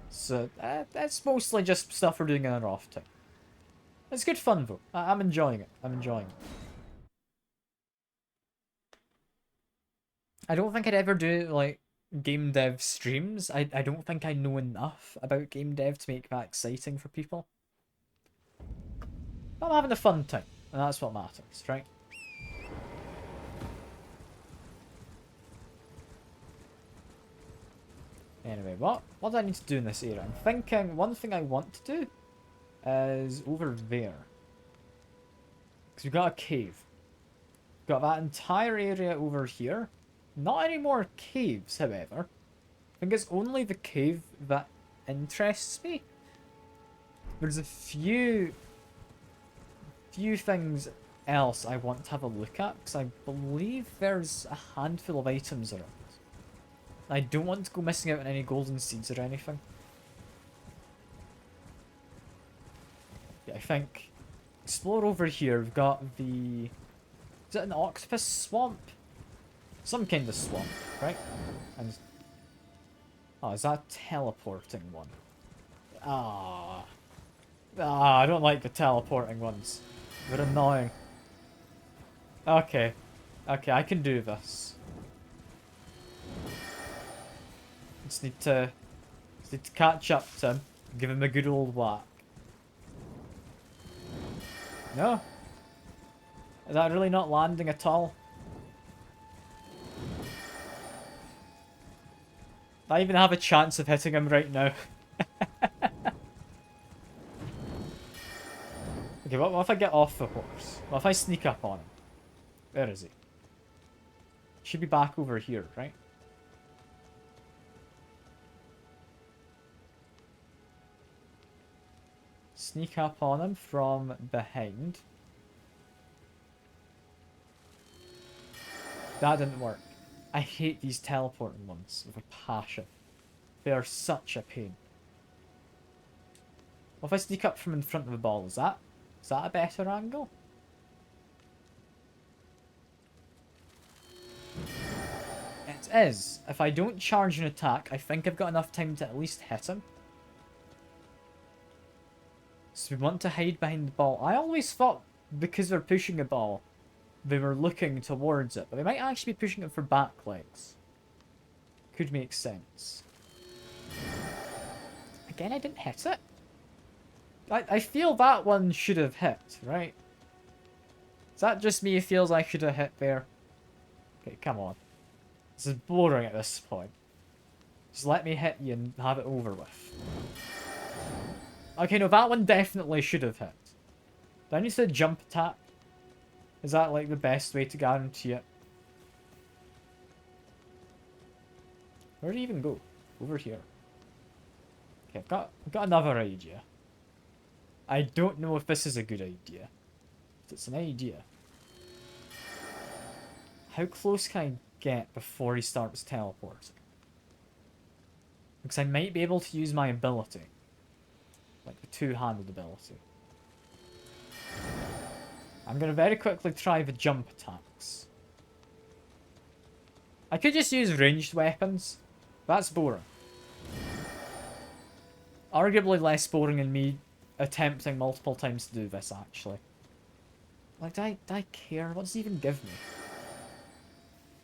So that's mostly just stuff we're doing in our off time. It's good fun though. I'm enjoying it. I'm enjoying it. I don't think I'd ever do like game dev streams. I don't think I know enough about game dev to make that exciting for people. But I'm having a fun time, and that's what matters, right? Anyway, what do I need to do in this area? I'm thinking one thing I want to do is over there. Because we've got a cave. We've got that entire area over here. Not any more caves, however. I think it's only the cave that interests me. There's a few things else I want to have a look at, because I believe there's a handful of items around. I don't want to go missing out on any golden seeds or anything. Yeah, I think explore over here. We've got the... Is it an octopus swamp? Some kind of swamp, right? And... Oh, is that a teleporting one? Ah. Ah, I don't like the teleporting ones. They're annoying. Okay. Okay, I can do this. Just need to catch up to him. Give him a good old whack. No? Is that really not landing at all? I even have a chance of hitting him right now. Okay, what if I get off the horse? What if I sneak up on him? Where is he? Should be back over here, right? Sneak up on him from behind. That didn't work. I hate these teleporting ones with a passion. They are such a pain. What if I sneak up from in front of the ball? Is that a better angle? It is. If I don't charge an attack, I think I've got enough time to at least hit him. So we want to hide behind the ball. I always thought because they're pushing a ball, they were looking towards it. But they might actually be pushing it for back legs. Could make sense. Again, I didn't hit it. I feel that one should have hit, right? Is that just me who feels I should have hit there? Okay, come on. This is boring at this point. Just let me hit you and have it over with. Okay, no, that one definitely should have hit. Do I need to jump attack? Is that like the best way to guarantee it? Where do you even go? Over here. Okay, I've got another idea. I don't know if this is a good idea. But it's an idea. How close can I get before he starts teleporting? Because I might be able to use my ability. Like the two-handed ability. I'm going to very quickly try the jump attacks. I could just use ranged weapons. That's boring. Arguably less boring than me attempting multiple times to do this, actually. Like, do I care? What does he even give me?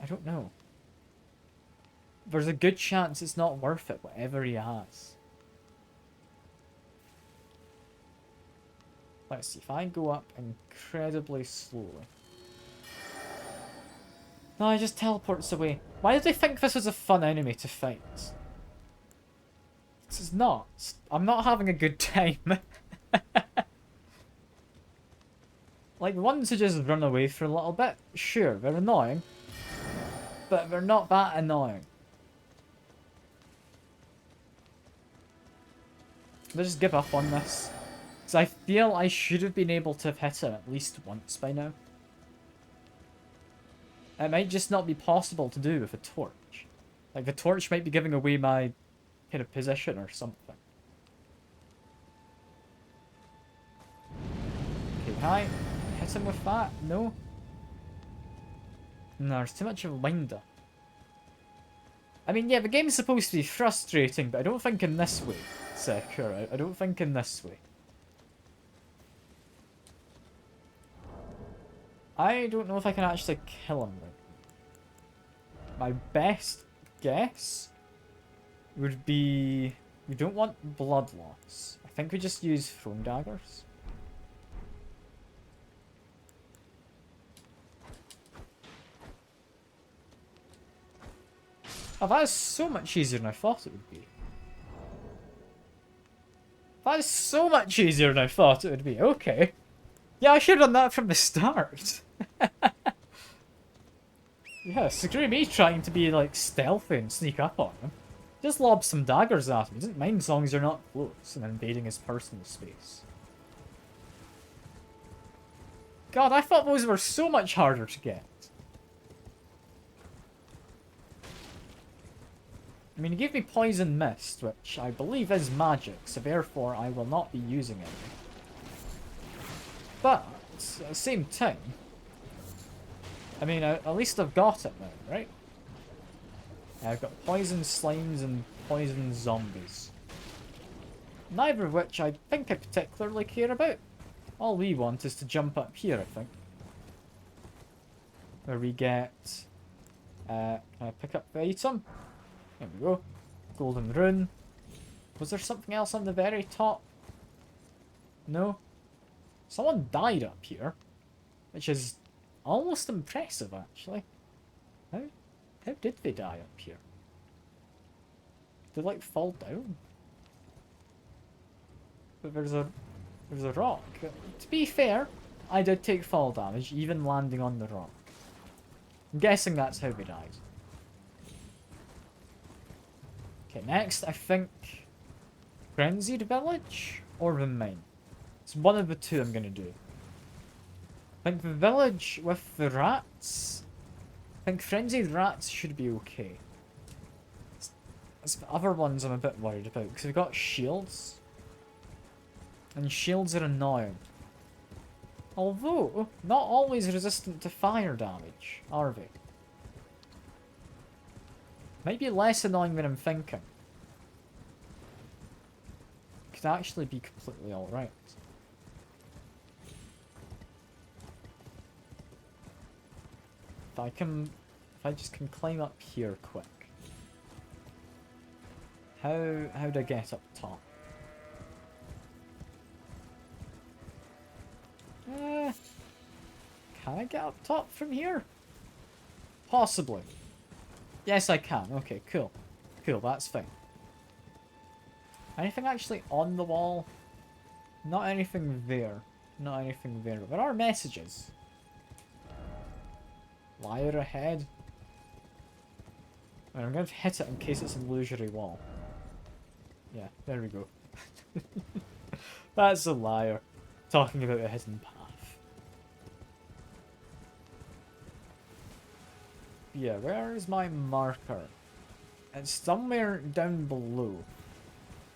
I don't know. There's a good chance it's not worth it, whatever he has. Let's see, if I go up incredibly slowly. No, he just teleports away. Why did they think this was a fun enemy to fight? This is not. I'm not having a good time. Like, the ones who just run away for a little bit, sure, they're annoying. But they're not that annoying. Let's just give up on this. Because I feel I should have been able to have hit him at least once by now. It might just not be possible to do with a torch. Like, the torch might be giving away my kind of position or something. Can I hit him with that? No? No, there's too much of a wind up. I mean, yeah, the game's supposed to be frustrating, but I don't think in this way, Sekiro. I don't think in this way. I don't know if I can actually kill him right now. My best guess would be... We don't want blood loss. I think we just use thrown daggers. Oh, that is so much easier than I thought it would be. That is so much easier than I thought it would be. Okay. Yeah, I should have done that from the start. Yeah, screw me trying to be, like, stealthy and sneak up on him. Just lob some daggers at him. He doesn't mind as long as you're not close and invading his personal space. God, I thought those were so much harder to get. I mean, he gave me Poison Mist, which I believe is magic, so therefore I will not be using it. But, at the same time, I mean, at least I've got it now, right? I've got poison slimes and poison zombies. Neither of which I think I particularly care about. All we want is to jump up here, I think. Where we get... can I pick up the item? There we go. Golden rune. Was there something else on the very top? No? Someone died up here. Which is almost impressive, actually. How did they die up here? Did they, like, fall down? But there's a rock. To be fair, I did take fall damage, even landing on the rock. I'm guessing that's how they died. Okay, next, I think... Frenzied Village? Or the mine? It's one of the two I'm gonna do. I think the village with the rats... I think Frenzied Rats should be okay. It's the other ones I'm a bit worried about, because we've got shields. And shields are annoying. Although, not always resistant to fire damage, are they? Might be less annoying than I'm thinking. Could actually be completely alright. If I just can climb up here quick. How do I get up top? Can I get up top from here? Possibly. Yes, I can. Okay, cool. Cool, that's fine. Anything actually on the wall? Not anything there. Not anything there. There are messages. Liar ahead. I'm going to hit it in case it's an illusory wall. Yeah, there we go. That's a liar. Talking about a hidden path. Yeah, where is my marker? It's somewhere down below.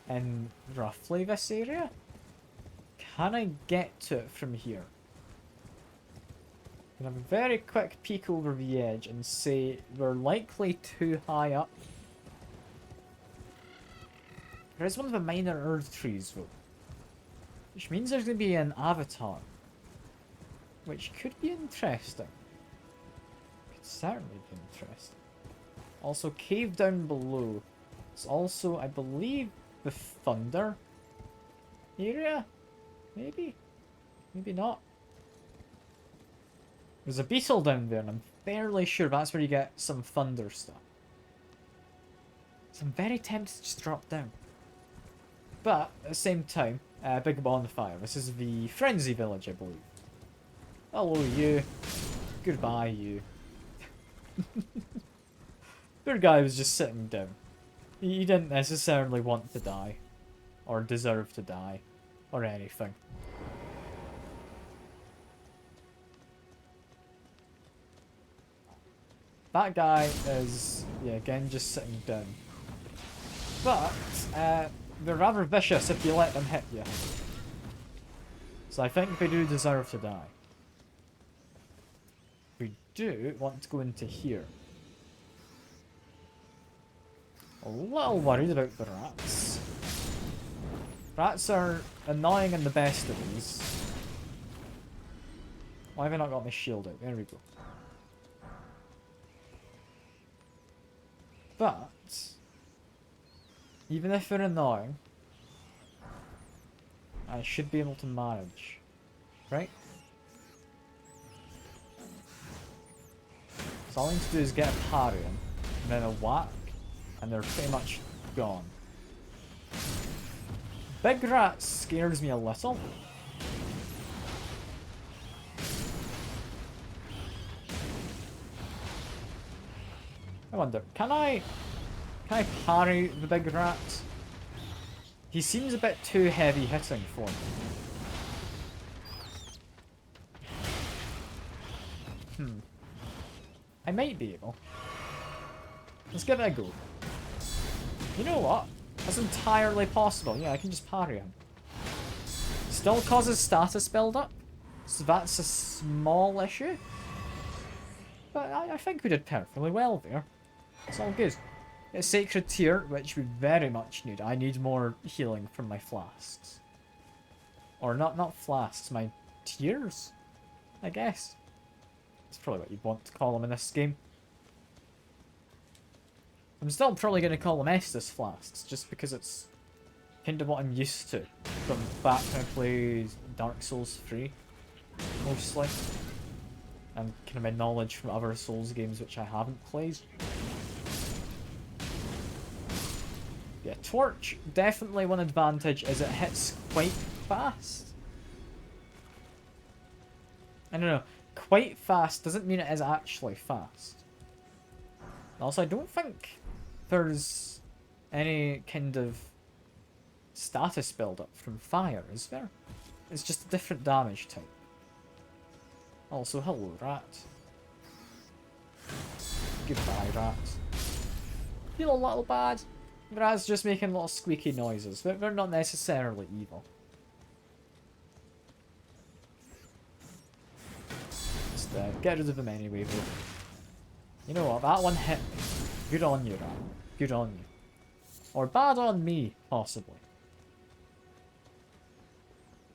In roughly this area? Can I get to it from here? I'm gonna have a very quick peek over the edge and say we're likely too high up. There is one of the minor earth trees though. Which means there's going to be an avatar. Which could be interesting. Could certainly be interesting. Also, cave down below. It's also, I believe, the thunder area? Maybe? Maybe not. There's a beetle down there and I'm fairly sure that's where you get some thunder stuff. So I'm very tempted to just drop down. But, at the same time, big bonfire. This is the Frenzy Village, I believe. Hello, you. Goodbye, you. Poor guy was just sitting down. He didn't necessarily want to die. Or deserve to die. Or anything. That guy is, yeah, again, just sitting down. But, they're rather vicious if you let them hit you. So I think we do deserve to die. We do want to go into here. A little worried about the rats. Rats are annoying in the best of these. Why have I not got my shield out? There we go. But, even if they're annoying, I should be able to manage. Right? So all I need to do is get a parry in, and then a whack, and they're pretty much gone. Big rat scares me a little. I wonder, can I parry the big rat? He seems a bit too heavy hitting for me. I might be able. Let's give it a go. You know what? That's entirely possible. Yeah, I can just parry him. Still causes status build-up, so that's a small issue. But I think we did perfectly well there. It's all good. A sacred tear, which we very much need. I need more healing from my flasks. Or not flasks, my tears, I guess. That's probably what you'd want to call them in this game. I'm still probably going to call them Estus flasks, just because it's kind of what I'm used to from back when I played Dark Souls 3, mostly. And kind of my knowledge from other Souls games which I haven't played. Yeah, Torch, definitely one advantage is it hits quite fast. I don't know, quite fast doesn't mean it is actually fast. Also, I don't think there's any kind of status build-up from fire, is there? It's just a different damage type. Also, hello, rat. Goodbye, rat. Feel a little bad. Rat's just making little squeaky noises. They're not necessarily evil. Just get rid of them anyway, though. You know what? That one hit me. Good on you, rat. Good on you. Or bad on me, possibly.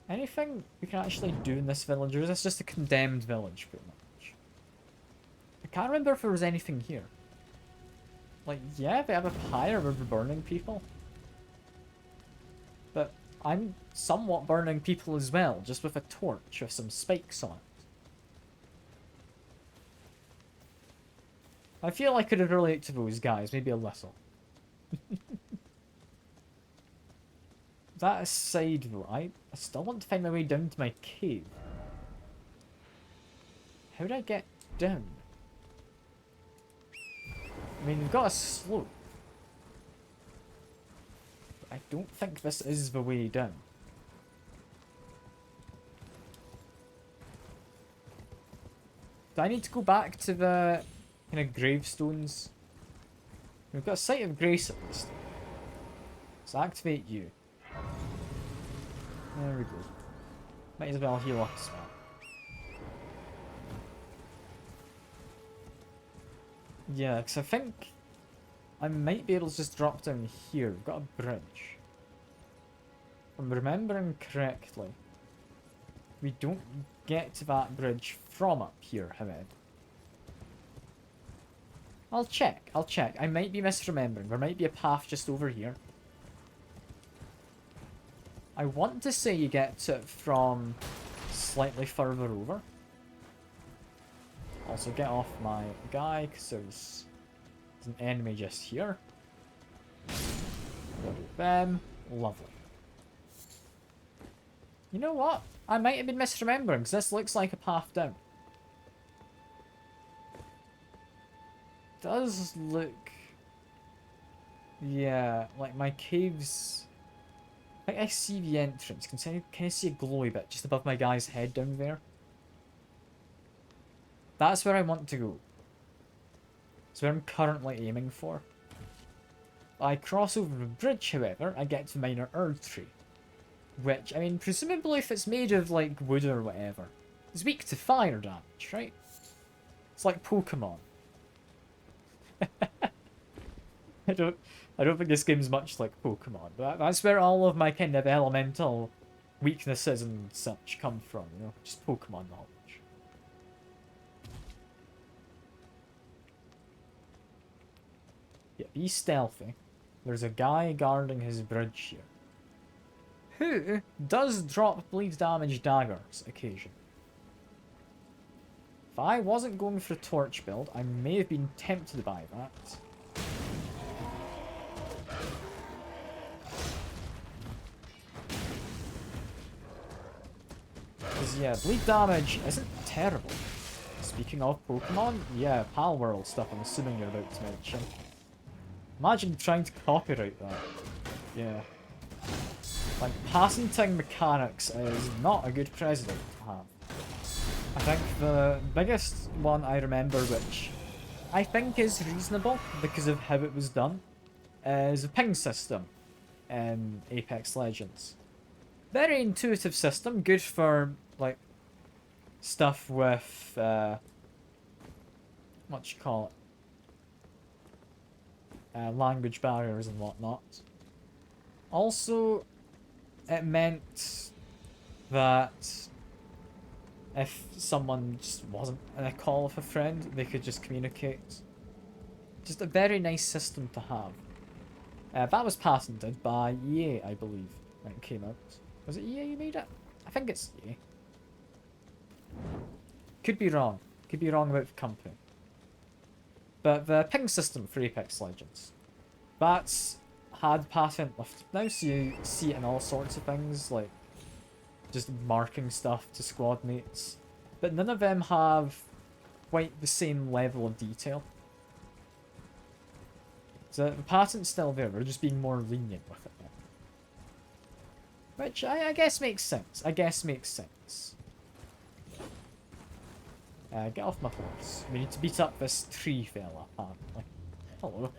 Anything we can actually do in this village, or is this just a condemned village, pretty much? I can't remember if there was anything here. Like, yeah, they have a pyre where we're burning people. But I'm somewhat burning people as well, just with a torch with some spikes on it. I feel I could relate to those guys, maybe a little. That aside, though, I still want to find my way down to my cave. How do I get down? I mean, we've got a slope. But I don't think this is the way down. Do I need to go back to the kind of gravestones? We've got a site of grace at least. So activate you. There we go. Might as well heal up as well. Yeah, because I think I might be able to just drop down here. We've got a bridge. If I'm remembering correctly, we don't get to that bridge from up here, however. I'll check. I might be misremembering. There might be a path just over here. I want to say you get to it from slightly further over. Also, get off my guy, because there's an enemy just here. Go to them. Lovely. You know what? I might have been misremembering, because this looks like a path down. Does look... Yeah, like my caves... I think I see the entrance. Can I see a glowy bit just above my guy's head down there? That's where I want to go. That's where I'm currently aiming for. I cross over the bridge, however, I get to Minor Erd Tree. Which, I mean, presumably if it's made of, like, wood or whatever, it's weak to fire damage, right? It's like Pokemon. I don't think this game's much like Pokemon, but that's where all of my kind of elemental weaknesses and such come from, you know, just Pokemon knowledge. Yeah, be stealthy. There's a guy guarding his bridge here, who does drop bleed damage daggers occasionally. If I wasn't going for a torch build, I may have been tempted by that. Because, yeah, bleed damage isn't terrible. Speaking of Pokemon, yeah, Pal World stuff I'm assuming you're about to mention. Imagine trying to copyright that. Yeah. Like, patenting mechanics is not a good precedent to have. I think the biggest one I remember, which I think is reasonable because of how it was done, is a ping system in Apex Legends. Very intuitive system, good for, like, stuff with, what you call it? Language barriers and whatnot. Also, it meant that if someone just wasn't in a call with a friend, they could just communicate. Just a very nice system to have. That was patented by EA, I believe, when it came out. Was it EA who made it? I think it's EA. Could be wrong. Could be wrong about the company. But the ping system for Apex Legends, that's had patent lifted now, so you see it in all sorts of things, like just marking stuff to squad mates. But none of them have quite the same level of detail. So the patent's still there, we're just being more lenient with it now. Which I guess makes sense. I guess makes sense. Get off my horse. We need to beat up this tree fella, apparently. Hello.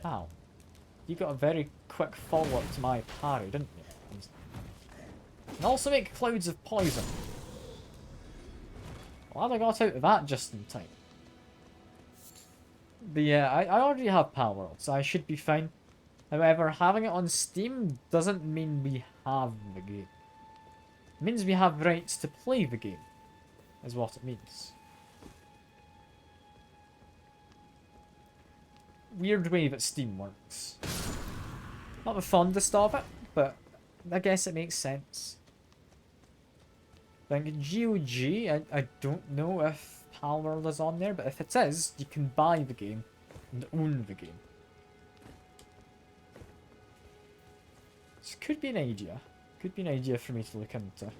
Ow. You got a very quick follow-up to my parry, didn't you? And also make clouds of poison. Glad I got out of that just in time. But yeah, I already have power, so I should be fine. However, having it on Steam doesn't mean we have the game. It means we have rights to play the game, is what it means. Weird way that Steam works. Not the fondest of it, but I guess it makes sense. Like GOG, I don't know if Palworld is on there, but if it is, you can buy the game and own the game. This could be an idea. Could be an idea for me to look into.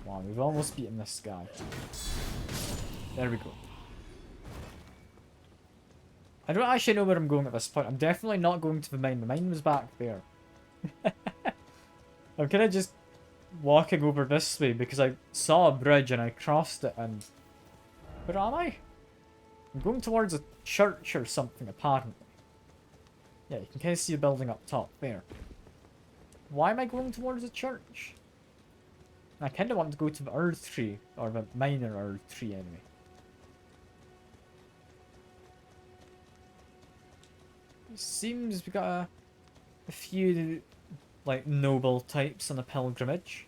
Wow, we've almost beaten this guy. There we go. I don't actually know where I'm going at this point. I'm definitely not going to the mine. The mine was back there. I'm kind of just walking over this way because I saw a bridge and I crossed it and... Where am I? I'm going towards a church or something, apparently. Yeah, you can kind of see a building up top there. Why am I going towards a church? I kind of want to go to the Earth Tree, or the minor Earth Tree anyway. It seems we got a few, like, noble types on a pilgrimage.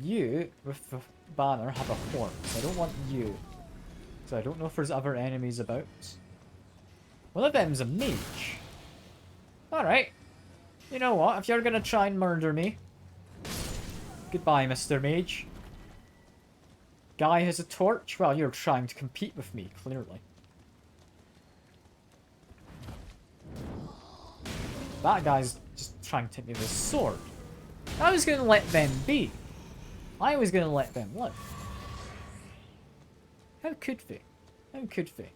You, with the banner, have a horn, so I don't want you. So I don't know if there's other enemies about. One of them's a mage. Alright. You know what, if you're gonna try and murder me... Goodbye, Mr. Mage. Guy has a torch? Well, you're trying to compete with me, clearly. That guy's just trying to hit me with a sword. I was gonna let them be. I was gonna let them live. How could they? How could they?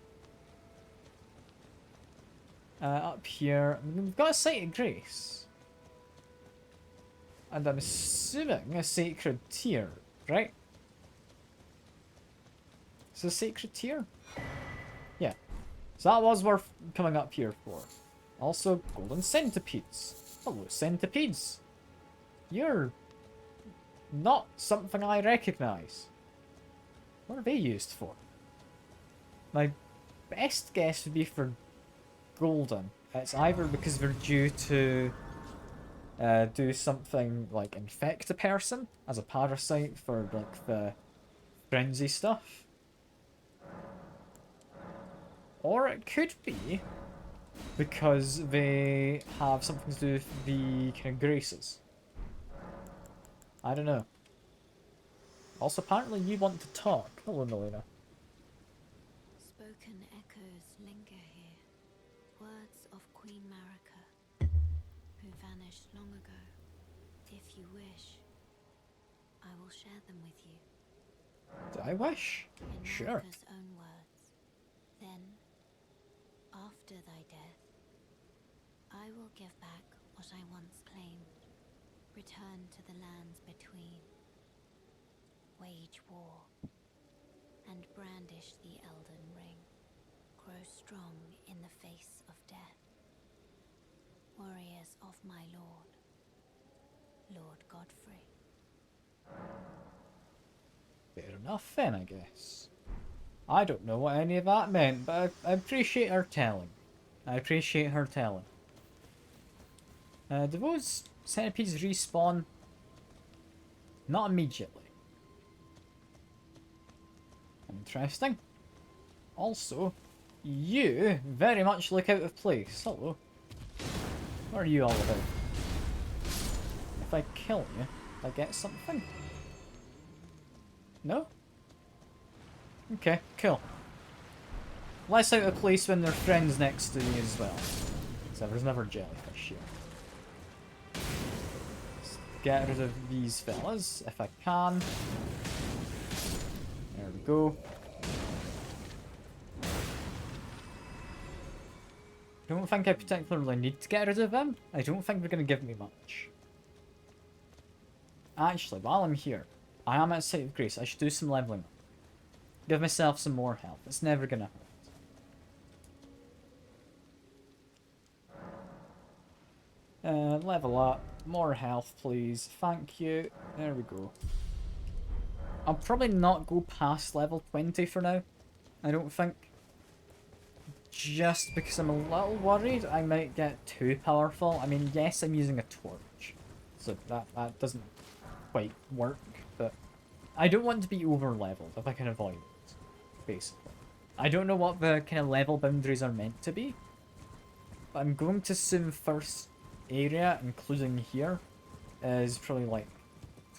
Up here, we've got a Site of Grace. And I'm assuming a Sacred Tear. Right? It's a sacred tier. Yeah. So that was worth coming up here for. Also, golden centipedes. Hello, centipedes. You're not something I recognise. What are they used for? My best guess would be for golden. It's either because they're due to do something like infect a person as a parasite for like the frenzy stuff. Or it could be because they have something to do with the kind of graces. I don't know. Also, apparently you want to talk. Hello, Melina. Spoken echoes linger here, words of Queen Marika, who vanished long ago. If you wish, I will share them with you. Do I wish? In Sure. Marika's own words. Then, after thy death, I will give back what I once claimed, return to the lands between, wage war, and brandish the Elden ring, grow strong in the face of death. Warriors of my lord, Lord Godfrey. Fair enough then, I guess. I don't know what any of that meant, but I appreciate her telling. I appreciate her telling. Do those centipedes respawn? Not immediately. Interesting. Also, you very much look out of place. Hello. What are you all about? If I kill you, I get something? No? Okay, cool. Less out of place when there are friends next to me as well. So there's never jellyfish here. Let's get rid of these fellas, if I can. There we go. I don't think I particularly need to get rid of them. I don't think they're going to give me much. Actually, while I'm here, I am at Site of Grace. I should do some leveling up. Give myself some more health. It's never going to hurt. Level up. More health, please. Thank you. There we go. I'll probably not go past level 20 for now. I don't think. Just because I'm a little worried I might get too powerful. I mean, yes, I'm using a torch. So that doesn't quite work, but I don't want to be over-leveled if I can avoid it, basically. I don't know what the kind of level boundaries are meant to be, but I'm going to assume first area, including here, is probably like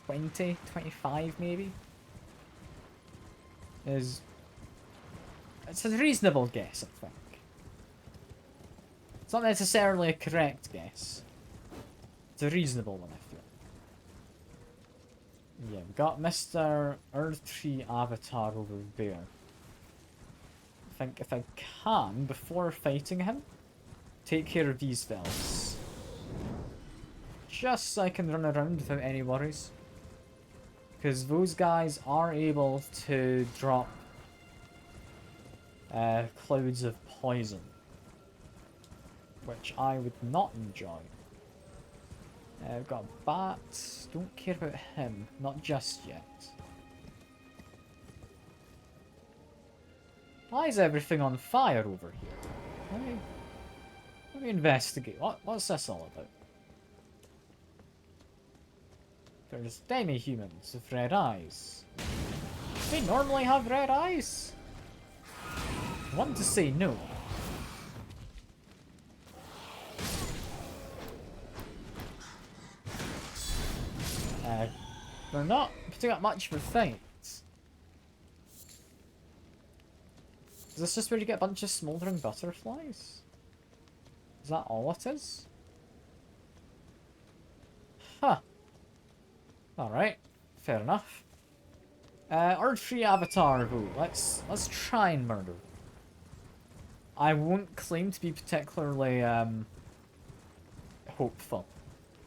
20, 25 maybe. It's a reasonable guess, I think. It's not necessarily a correct guess. It's a reasonable one, I feel. Yeah, we've got Mr. Earth Tree Avatar over there. I think if I can, before fighting him, take care of these fellas. Just so I can run around without any worries. Because those guys are able to drop clouds of poison, which I would not enjoy. I've got a bat. Don't care about him. Not just yet. Why is everything on fire over here? Let me investigate. What's this all about? There's demi-humans with red eyes. Do they normally have red eyes? I want to say no. They're not putting up much of a fight. Is this just where you get a bunch of smouldering butterflies? Is that all it is? Huh. Alright. Fair enough. Earth Tree Avatar though. Let's try and murder. I won't claim to be particularly hopeful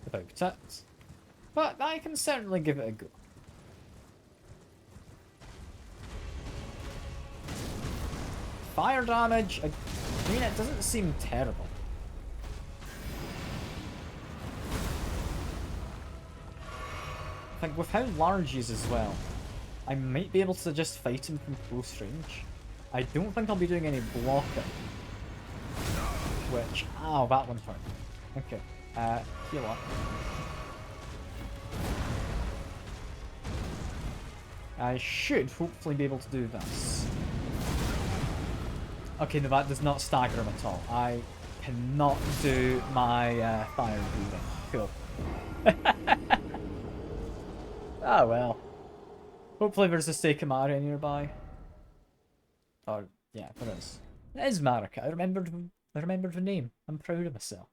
about it. But I can certainly give it a go. fire damage, I mean, it doesn't seem terrible. Like, with how large he is as well, I might be able to just fight him from close range. I don't think I'll be doing any blocking. Which, ow, that one hurt. Okay, heal up. I should hopefully be able to do this. Okay, no, that does not stagger him at all. I cannot do my fire breathing. Cool. Ah, well. Hopefully there's a Steak-Amari nearby. Or, yeah, there is. It is Marika. I remembered the name. I'm proud of myself.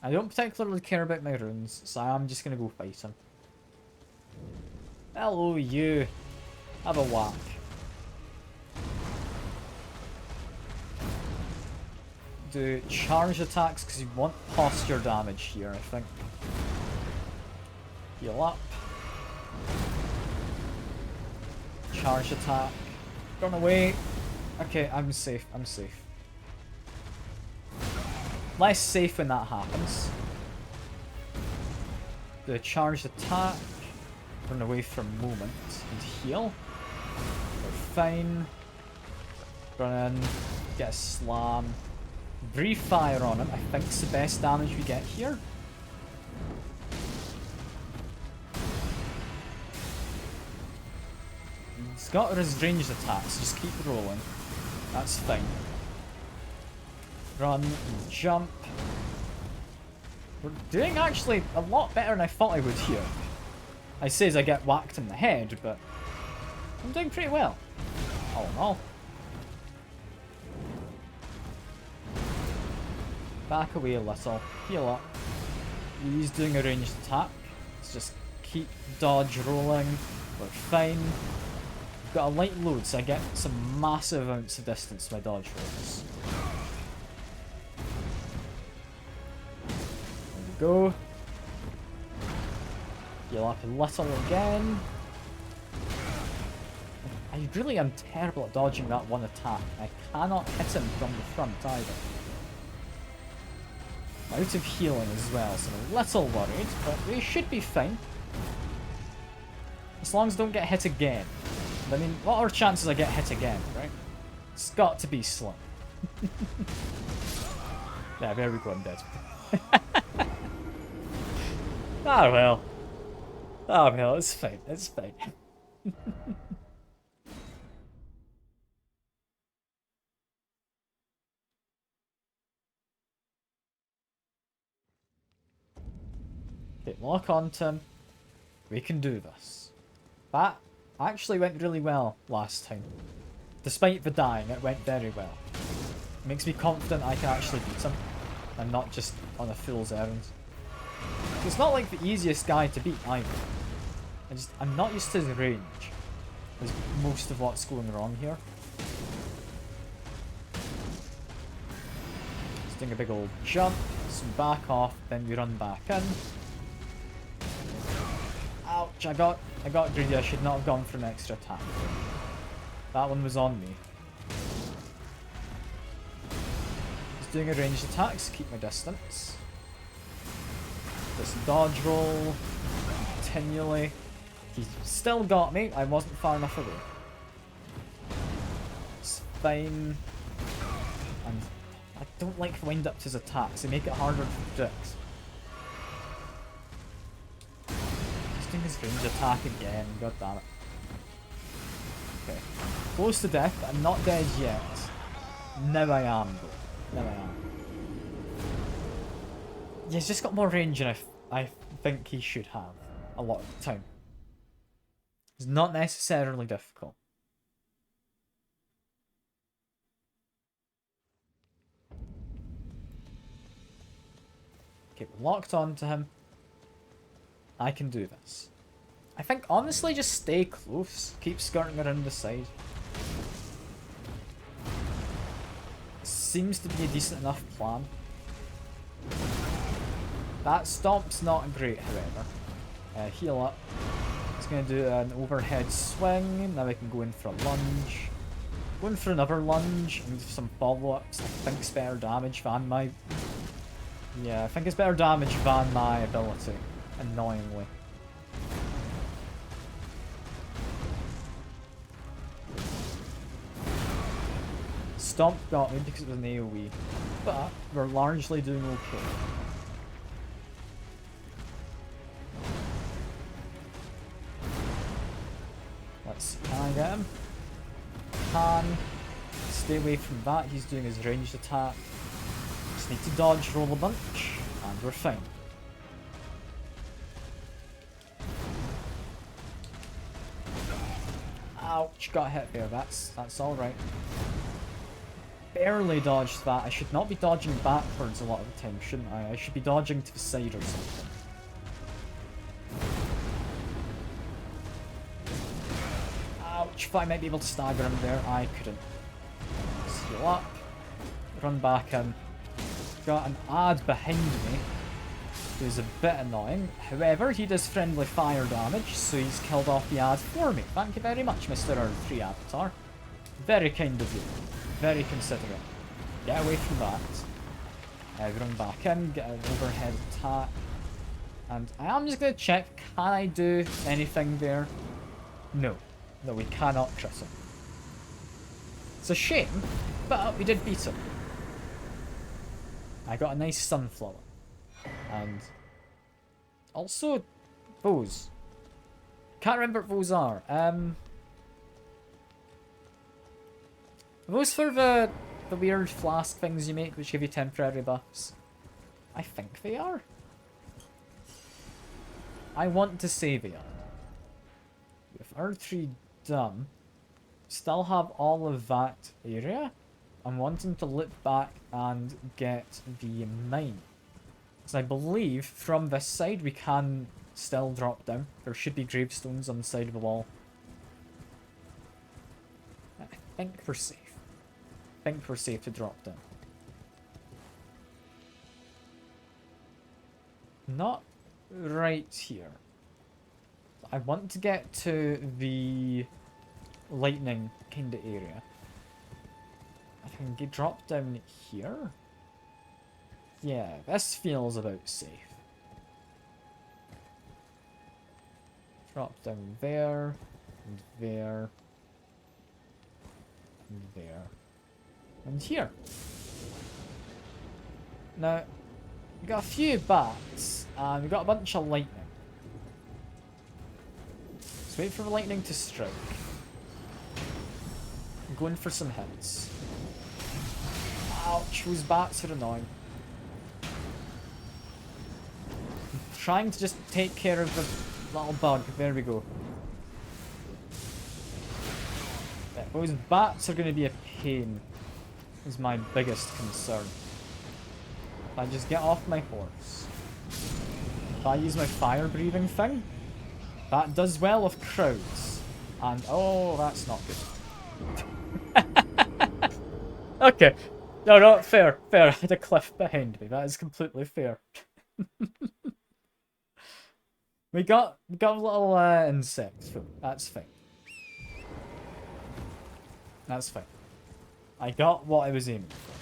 I don't particularly care about my runes, so I'm just gonna go fight him. Hello, you. Have a whack. Do charge attacks because you want posture damage here, I think. Heal up. Charge attack. Run away. Okay, I'm safe. I'm safe. Less safe when that happens. Do a charged attack. Run away for a moment and heal. We're fine. Run in. Get a slam. Brief fire on him. I think it's the best damage we get here. He's got his ranged attacks. Just keep rolling. That's fine. Run and jump. We're doing actually a lot better than I thought I would here. I say as I get whacked in the head, but I'm doing pretty well. All in all. Back away a little. Heal up. He's doing a ranged attack. Let's just keep dodge rolling. We're fine. We've got a light load, so I get some massive amounts of distance to my dodge rolls. There we go. Heal up a little again. I really am terrible at dodging that one attack. I cannot hit him from the front either. I'm out of healing as well, so I'm a little worried, but they should be fine. As long as I don't get hit again. I mean, what are chances I get hit again, right? It's got to be slim. Yeah, there we go, I'm dead. Ah well. Ah well, it's fine, it's fine. Okay, lock onto him. We can do this. That actually went really well last time. Despite the dying, it went very well. Makes me confident I can actually beat him. And not just on a fool's errand. It's not like the easiest guy to beat either. I'm not used to his range. Is most of what's going wrong here. Just doing a big old jump, some back off, then we run back in. Ouch, I got greedy. I should not have gone for an extra attack. That one was on me. Just doing a ranged attack to keep my distance. Just dodge roll continually. He's still got me. I wasn't far enough away. It's fine. And I don't like wind up to his attacks. They make it harder to predict. His range attack again, god damn it. Okay. Close to death, but I'm not dead yet. Now I am though. Now I am. Yeah, he's just got more range than I think he should have a lot of the time. It's not necessarily difficult. Okay, we're locked onto him. I can do this. I think, honestly, just stay close. Keep skirting around the side. Seems to be a decent enough plan. That stomp's not great, however. Heal up. It's going to do an overhead swing. Now I can go in for a lunge. Going for another lunge and some follow-ups. I think it's better damage than my... Yeah, I think it's better damage than my ability. Annoyingly. Stomp got me because it was an AoE. But we're largely doing okay. Let's see, can I get him? Can. Stay away from that, he's doing his ranged attack. Just need to dodge, roll a bunch, and we're fine. Ouch, got hit there, that's alright. Barely dodged that. I should not be dodging backwards a lot of the time, shouldn't I? I should be dodging to the side or something. Ouch, thought I might be able to stagger him there. I couldn't. Let's heal up. Run back in. Got an ad behind me, who's a bit annoying. However, he does friendly fire damage, so he's killed off the ad for me. Thank you very much, Mr. Earth 3 Avatar. Very kind of you. Very considerate. Get away from that. Run back in, get an overhead attack. And I am just going to check, can I do anything there? No. No, we cannot crit him. It's a shame, but we did beat him. I got a nice sunflower. And also those. Can't remember what those are. Are those for the weird flask things you make which give you temporary buffs? I think they are. I want to say they are. With R3 done, still have all of that area. I'm wanting to look back and get the mine. Because I believe from this side we can still drop down. There should be gravestones on the side of the wall. I think we're safe. I think we're safe to drop down. Not right here. I want to get to the lightning kind of area. I can get dropped down here. Yeah, this feels about safe. Drop down there, and there, and there, and here. Now, we got a few bats, and we got a bunch of lightning. Let's wait for the lightning to strike. I'm going for some hits. Ouch, those bats are annoying. I'm trying to just take care of the little bug. There we go. Yeah, those bats are going to be a pain. Is my biggest concern. If I just get off my horse. If I use my fire breathing thing, that does well with crowds. And oh, that's not good. Okay. No, fair. I had a cliff behind me. That is completely fair. we got a little insect food. That's fine. That's fine. I got what I was aiming for.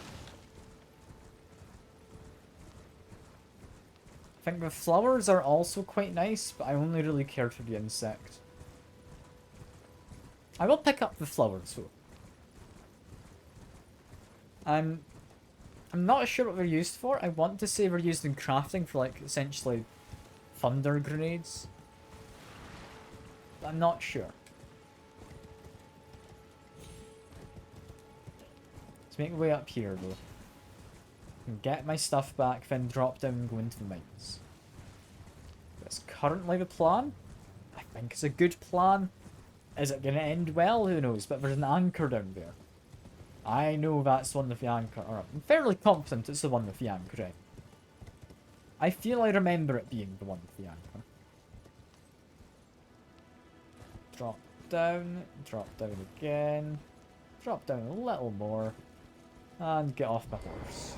I think the flowers are also quite nice, but I only really cared for the insect. I will pick up the flowers though. I'm not sure what they're used for. I want to say they're used in crafting for, like, essentially thunder grenades. But I'm not sure. Let's make our way up here, though. And get my stuff back, then drop down and go into the mines. That's currently the plan. I think it's a good plan. Is it going to end well? Who knows? But there's an anchor down there. I know that's the one with the anchor. Or I'm fairly confident it's the one with the anchor. Right? I feel I remember it being the one with the anchor. Drop down again. Drop down a little more. And get off my horse.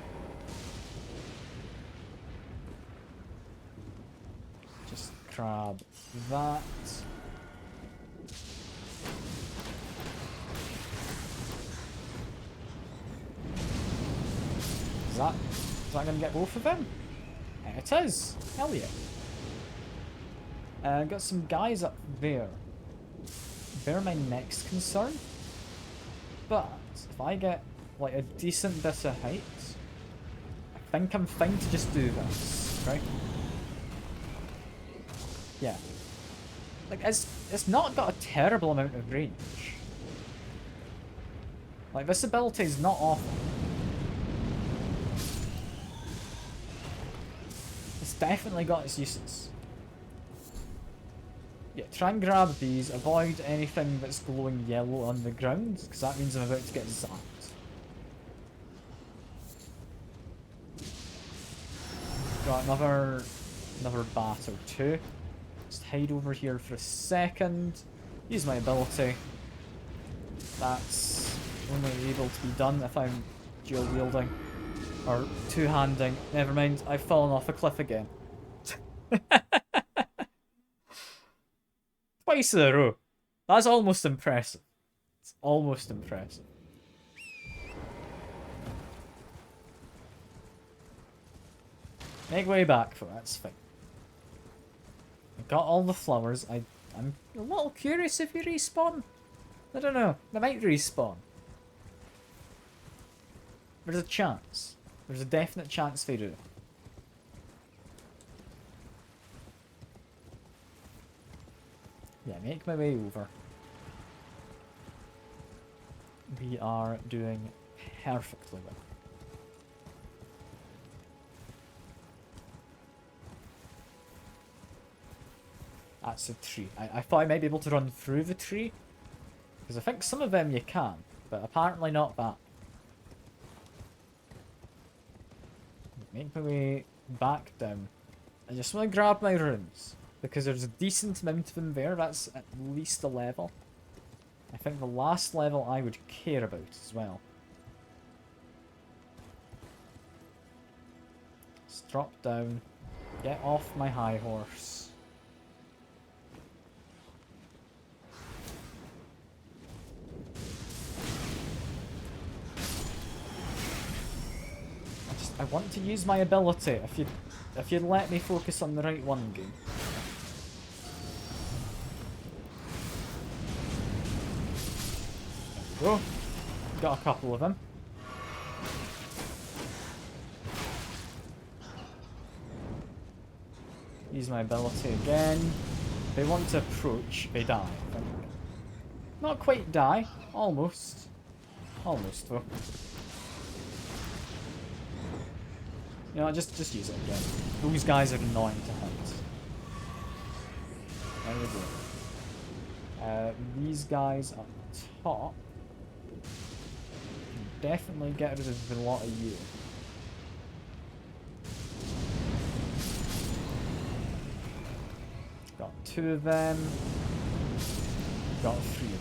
Just grab that. Is that gonna get both of them? It is. Hell yeah. Got some guys up there. They're my next concern. But if I get like a decent bit of height, I think I'm fine to just do this, right? Yeah. Like it's not got a terrible amount of range. Like this ability is not awful. It's definitely got its uses. Yeah, try and grab these, avoid anything that's glowing yellow on the ground, because that means I'm about to get zapped. Got another bat or two. Just hide over here for a second. Use my ability. That's only able to be done if I'm dual wielding. Or two-handing. Never mind, I've fallen off a cliff again. Twice in a row. That's almost impressive. It's almost impressive. Make way back for that's fine. I got all the flowers. I'm a little curious if you respawn. I don't know. They might respawn. There's a chance. There's a definite chance they do. Yeah, make my way over. We are doing perfectly well. That's a tree. I thought I might be able to run through the tree. Because I think some of them you can, but apparently not that. Make my way back down. I just want to grab my runes. Because there's a decent amount of them there. That's at least a level. I think the last level I would care about as well. Just drop down. Get off my high horse. I want to use my ability. If you'd let me focus on the right one, game. There we go. Got a couple of them. Use my ability again. They want to approach, they die, I think. Not quite die. Almost. Almost, though. You know, just use it again. Those guys are annoying to hunt. There we go. These guys up top can definitely get rid of a lot of you. Got 2 of them. Got 3 of them.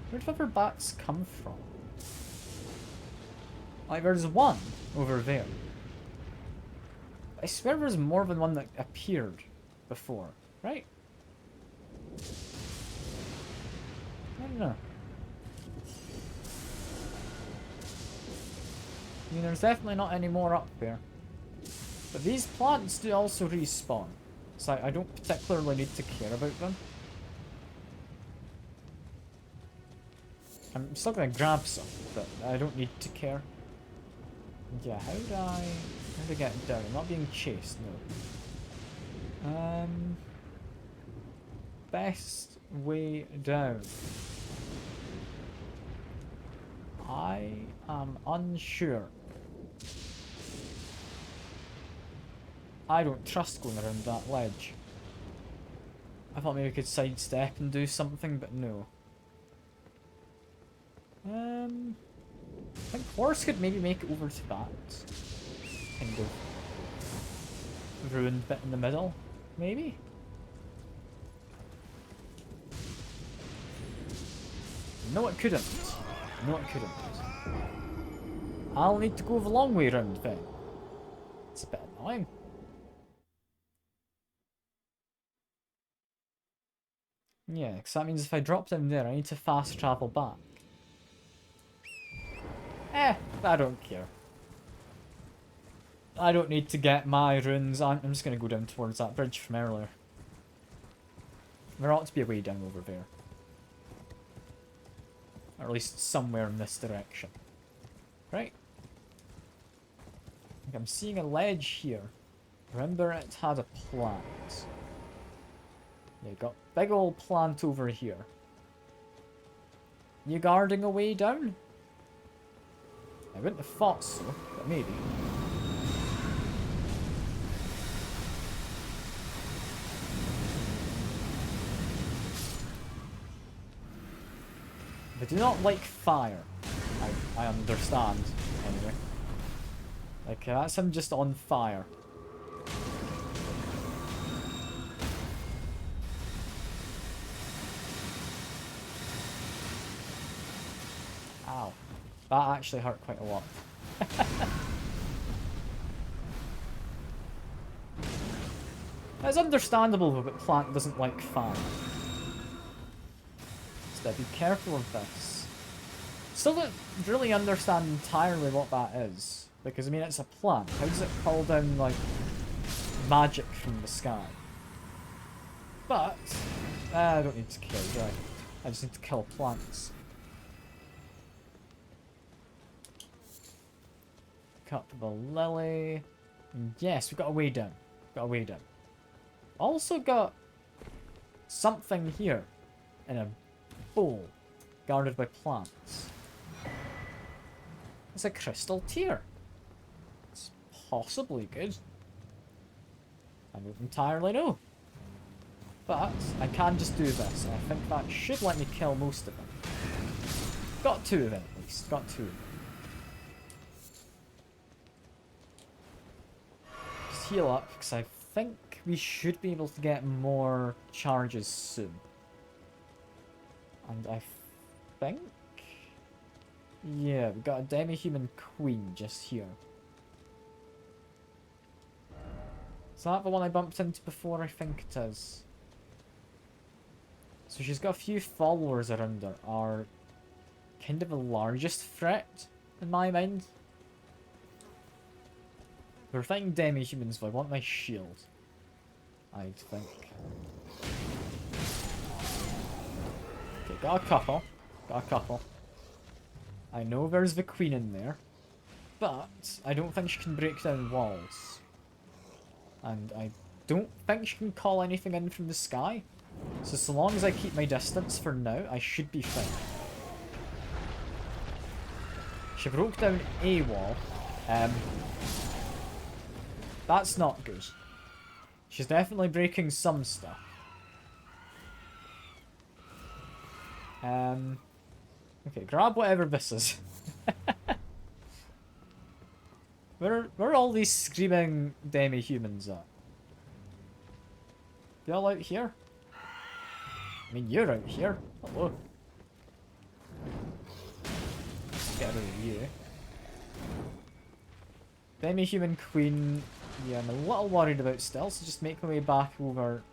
Where did other bats come from? Like, there's one over there. I swear there's more than one that appeared before, right? I don't know. I mean, there's definitely not any more up there. But these plants do also respawn. So I don't particularly need to care about them. I'm still gonna grab some, but I don't need to care. Yeah, how do I get down? I'm not being chased, no. Best way down. I am unsure. I don't trust going around that ledge. I thought maybe I could sidestep and do something, but no. I think horse could maybe make it over to that kind of ruined bit in the middle, maybe? No, it couldn't. No, it couldn't. I'll need to go the long way round then. It's a bit annoying. Yeah, because that means if I drop down there, I need to fast travel back. I don't care. I don't need to get my runes. I'm just going to go down towards that bridge from earlier. There ought to be a way down over there. Or at least somewhere in this direction. Right. I'm seeing a ledge here. Remember it had a plant. Yeah, got big old plant over here. You guarding a way down? I wouldn't have thought so, but maybe. They do not like fire. I understand, anyway. Like, that's him just on fire. Ow. That actually hurt quite a lot. It's understandable that plant doesn't like fire. So be careful of this. Still don't really understand entirely what that is. Because, I mean, it's a plant. How does it call down, like, magic from the sky? But, I don't need to kill, do I? I just need to kill plants. Cup of the lily. Yes, we've got a way down. Got a way down. Also got something here in a bowl guarded by plants. It's a crystal tear. It's possibly good. I don't entirely know. But I can just do this. I think that should let me kill most of them. Got two of them at least. Got two of them. Just heal up because I think we should be able to get more charges soon. And I think... yeah, we got a demi-human queen just here. Is that the one I bumped into before? I think it is. So she's got a few followers around her. Are kind of the largest threat, in my mind. We're fighting demi-humans, but I want my shield. I think. Okay, got a couple. Got a couple. I know there's the queen in there. But I don't think she can break down walls. And I don't think she can call anything in from the sky. So long as I keep my distance for now, I should be fine. She broke down a wall. That's not good. She's definitely breaking some stuff. Okay, grab whatever this is. Where are all these screaming demi-humans at? They all out here? I mean, you're out here. Hello. Let's get rid of you. Demi-human queen. Yeah, I'm a little worried about still, so just make my way back over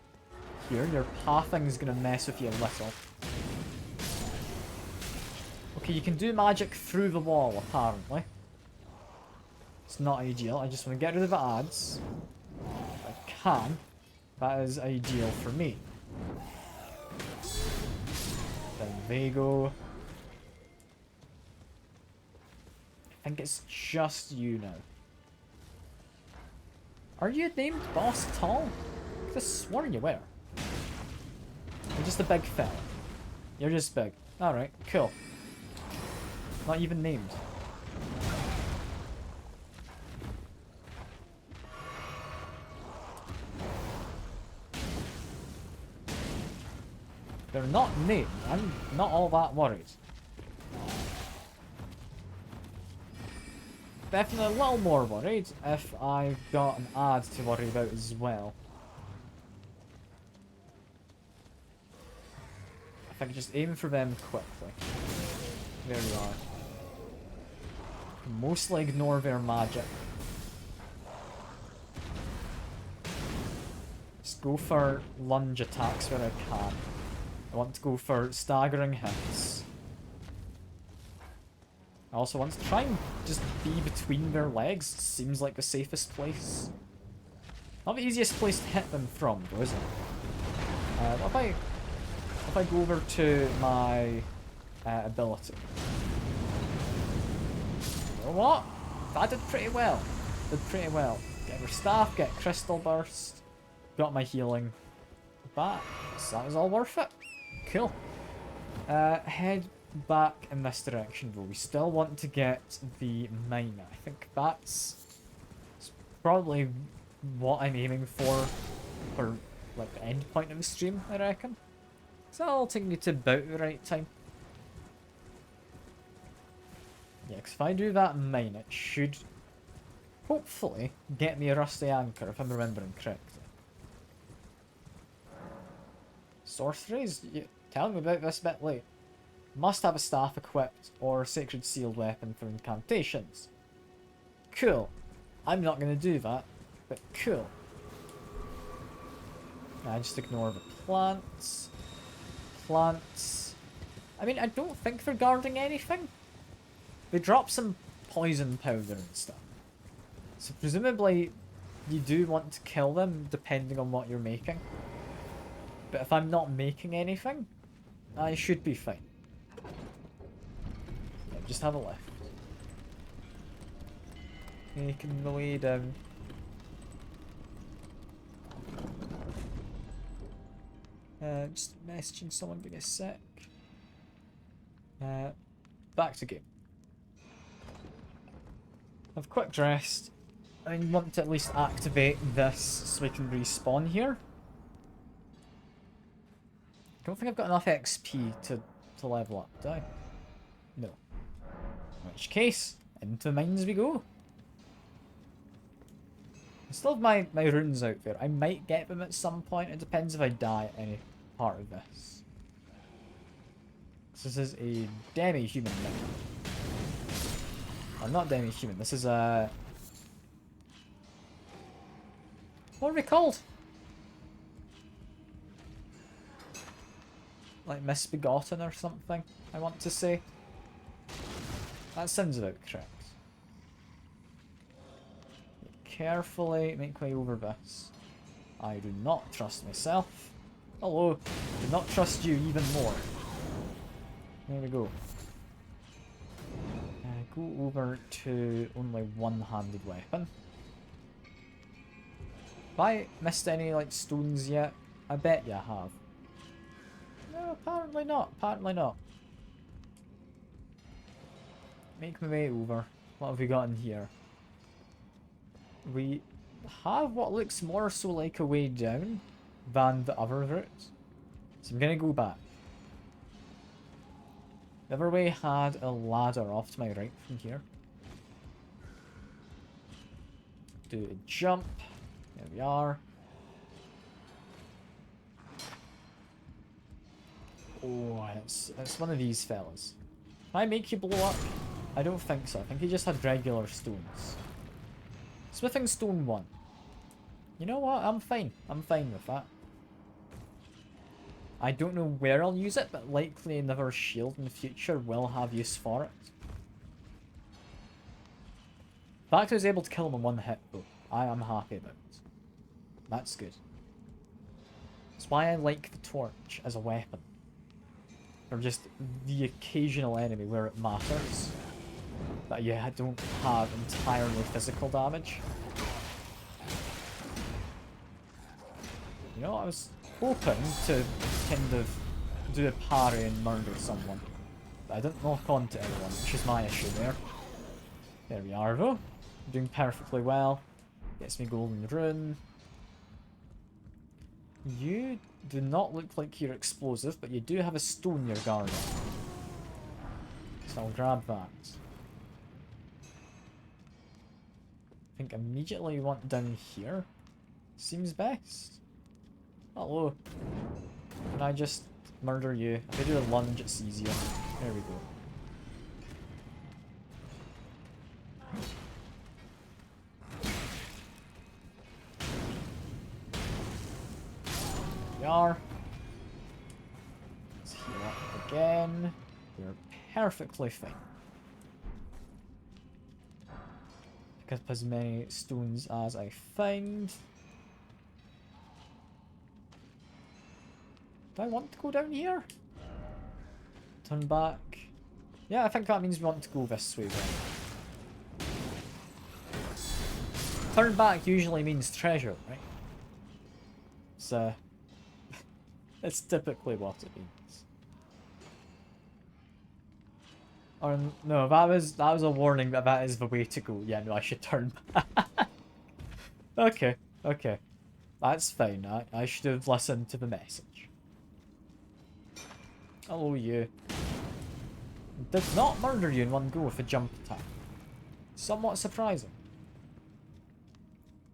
here. Your pathing's gonna mess with you a little. Okay, you can do magic through the wall, apparently. It's not ideal. I just want to get rid of the ads. If I can. That is ideal for me. Down they go. I think it's just you now. Are you named boss at all? I could have sworn you were. You're just a big fella. You're just big. Alright, cool. Not even named. They're not named. I'm not all that worried. Definitely a little more worried if I've got an ad to worry about as well. If I could just aim for them quickly. There you are. Mostly ignore their magic. Just go for lunge attacks where I can. I want to go for staggering hits. I also want to try and just be between their legs. Seems like the safest place. Not the easiest place to hit them from, though, is it? What if I go over to my ability? You know what? That did pretty well. Did pretty well. Get their staff, get crystal burst, got my healing back. So that was all worth it. Cool. Head back in this direction, though. We still want to get the mine. I think that's probably what I'm aiming for like the end point of the stream, I reckon. So that'll take me to about the right time. Yeah, because if I do that mine, it should hopefully get me a rusty anchor, if I'm remembering correctly. Sorceries? You tell me about this bit late. Must have a staff equipped or a sacred sealed weapon for incantations. Cool. I'm not going to do that, but cool. I just ignore the plants. Plants. I mean, I don't think they're guarding anything. They drop some poison powder and stuff. So presumably, you do want to kill them depending on what you're making. But if I'm not making anything, I should be fine. Yeah, just have a left. Making the way down. Just messaging someone, give me a sec. Back to game. I've quick dressed. I want to at least activate this so we can respawn here. I don't think I've got enough XP to level up, do I? No. In which case, into mines we go. I still have my runes out there. I might get them at some point. It depends if I die at any part of this. This is a demi-human mine. Well, not demi-human. This is a... What are they called? Like misbegotten or something, I want to say. That sounds about correct. Carefully make way over this. I do not trust myself. Hello. Do not trust you even more. There we go. Go over to only one-handed weapon. Have I missed any like stones yet? I bet you have. No, apparently not. Apparently not. Make my way over. What have we got in here? We have what looks more so like a way down than the other route. So I'm gonna go back. The other way had a ladder off to my right from here. Do a jump. There we are. Oh, it's one of these fellas. Can I make you blow up? I don't think so. I think he just had regular stones. Smithing stone 1. You know what? I'm fine. I'm fine with that. I don't know where I'll use it, but likely another shield in the future will have use for it. The fact I was able to kill him in one hit, though, I am happy about. That's good. That's why I like the torch as a weapon. Or just the occasional enemy where it matters. That you don't have entirely physical damage. You know, I was hoping to kind of do a parry and murder someone. But I didn't lock on to anyone, which is my issue there. There we are though. Doing perfectly well. Gets me golden rune. You do not look like you're explosive, but you do have a stone you're guarding. So I'll grab that. I think immediately we want down here. Seems best. Hello. Can I just murder you? If I do a lunge, it's easier. There we go. We are. Let's heal up again. We're perfectly fine. Pick up as many stones as I find. Do I want to go down here? Turn back. Yeah, I think that means we want to go this way then. Turn back usually means treasure, right? So, that's typically what it means. Or no, that was a warning that that is the way to go. Yeah, no, I should turn back. Okay, okay. That's fine. I should have listened to the message. Hello, you. Did not murder you in one go with a jump attack. Somewhat surprising.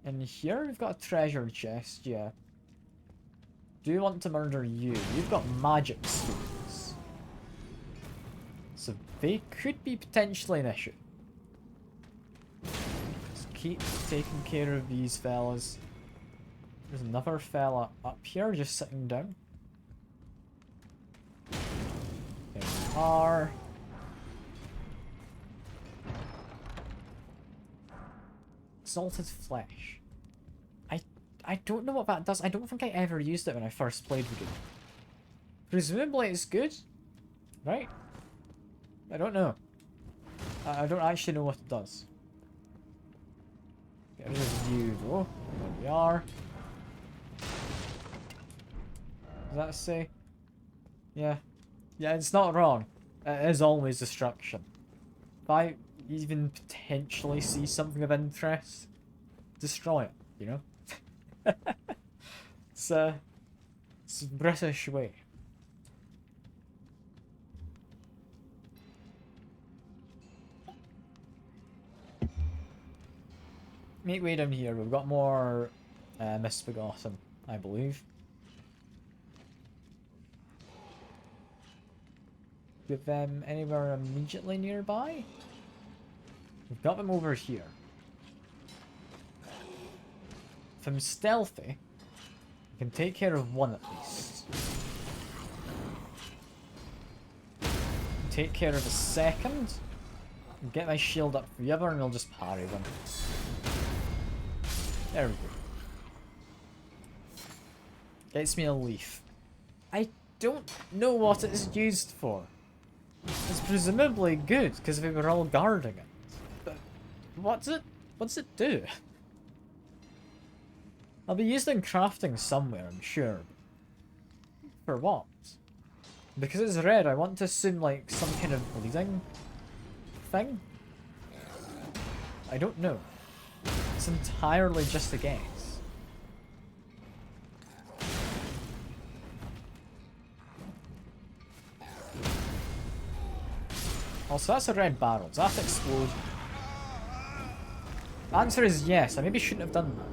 And here we've got a treasure chest, yeah. Do you want to murder you? You've got magic stones. So they could be potentially an issue. Let's keep taking care of these fellas. There's another fella up here just sitting down. There we are. Exalted flesh. I don't know what that does. I don't think I ever used it when I first played the game. Presumably it's good, right? I don't know. I don't actually know what it does. Get rid of you though. There we are. Does that say? Yeah. Yeah, it's not wrong. It is always destruction. If I even potentially see something of interest, destroy it, you know? It's a British way. Make way down here. We've got more Misbegotten, I believe. With them anywhere immediately nearby? We've got them over here. If I'm stealthy, I can take care of one at least. Take care of the second. Get my shield up for the other and I'll just parry them. There we go. Gets me a leaf. I don't know what it's used for. It's presumably good because we were all guarding it. But what's it do? I'll be used in crafting somewhere, I'm sure. For what? Because it's red, I want to assume like some kind of bleeding thing? I don't know. It's entirely just a guess. Also, that's a red barrel. Does that explode? The answer is yes. I maybe shouldn't have done that.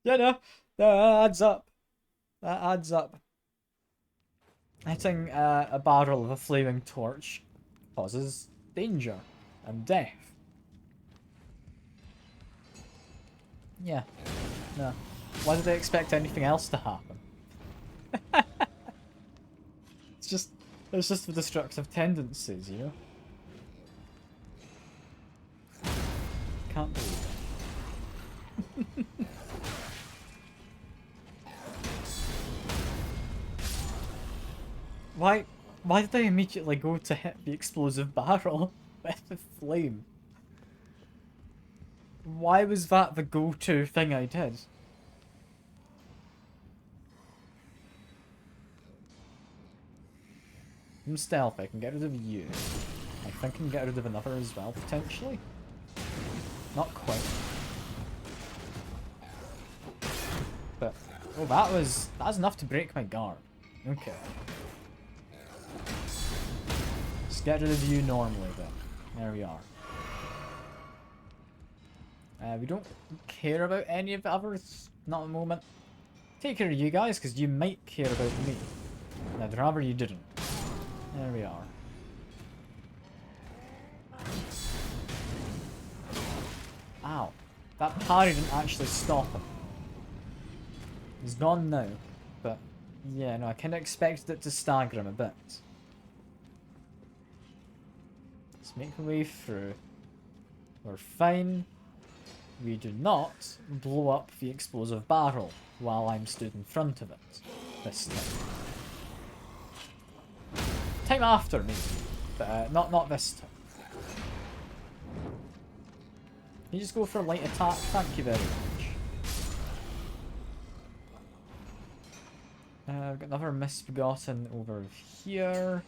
Yeah, no. That adds up. That adds up. Hitting a barrel with a flaming torch causes danger and death. Yeah. No. Why did they expect anything else to happen? It's just the destructive tendencies, you know? Can't believe it. Why did I immediately go to hit the explosive barrel with the flame? Why was that the go-to thing I did? I'm stealth, I can get rid of you. I think I can get rid of another as well, potentially. Not quite. But, oh, that's enough to break my guard. Okay. Just get rid of you normally then. There we are. We don't care about any of the others, not at the moment. Take care of you guys, because you might care about me. And I'd rather you didn't. There we are. Ow. That parry didn't actually stop him. He's gone now. But, yeah, no, I kind of expected it to stagger him a bit. Let's make our way through. We're fine. We do not blow up the explosive barrel while I'm stood in front of it this time. Time after me, but not this time. Can you just go for a light attack? Thank you very much. I've got another misbegotten over here.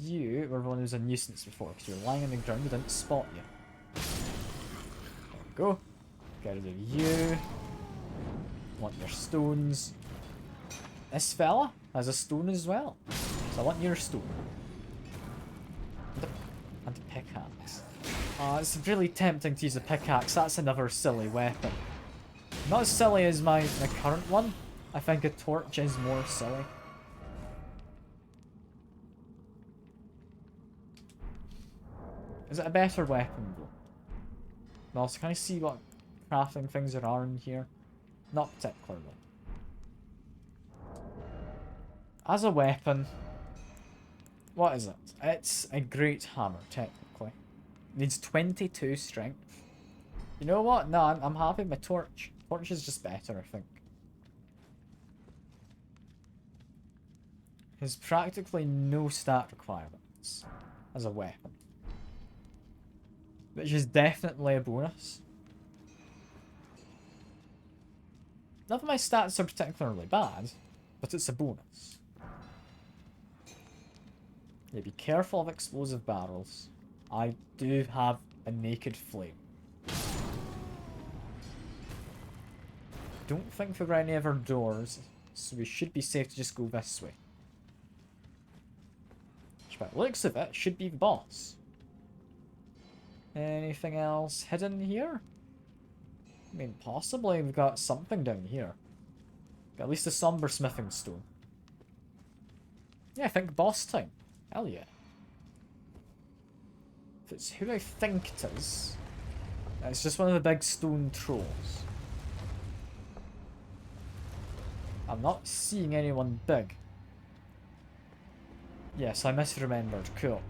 You were one who was a nuisance before because you were lying on the ground. I didn't spot you. There we go. Get rid of you. Want your stones. This fella has a stone as well. So I want your stone. And a pickaxe. It's really tempting to use a pickaxe. That's another silly weapon. Not as silly as my current one. I think a torch is more silly. Is it a better weapon though? Well, so can I see what crafting things there are in here? Not particularly. As a weapon, what is it? It's a great hammer, technically. Needs 22 strength. You know what? No, I'm happy with my torch. Torch is just better, I think. There's practically no stat requirements as a weapon. Which is definitely a bonus. None of my stats are particularly bad, but it's a bonus. Yeah, be careful of explosive barrels. I do have a naked flame. Don't think there are any other doors, so we should be safe to just go this way. Which by the looks of it, should be the boss. Anything else hidden here? I mean, possibly we've got something down here. Got at least a somber smithing stone. Yeah, I think boss time. Hell yeah. If it's who I think it is, it's just one of the big stone trolls. I'm not seeing anyone big. Yes, I misremembered. Cool.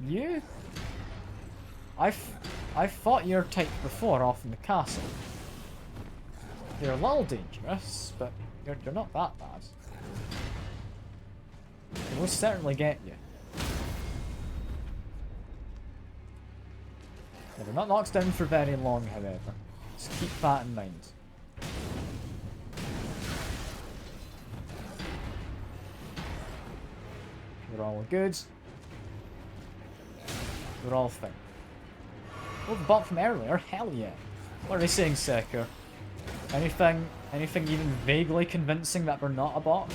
You? I've fought your type before off in the castle. They're a little dangerous, but you're not that bad. They will certainly get you. Yeah, they're not knocked down for very long, however. Just keep that in mind. We're all good. We're all fine. Oh, the bot from earlier? Hell yeah. What are they saying, Seeker? Anything even vaguely convincing that we're not a bot?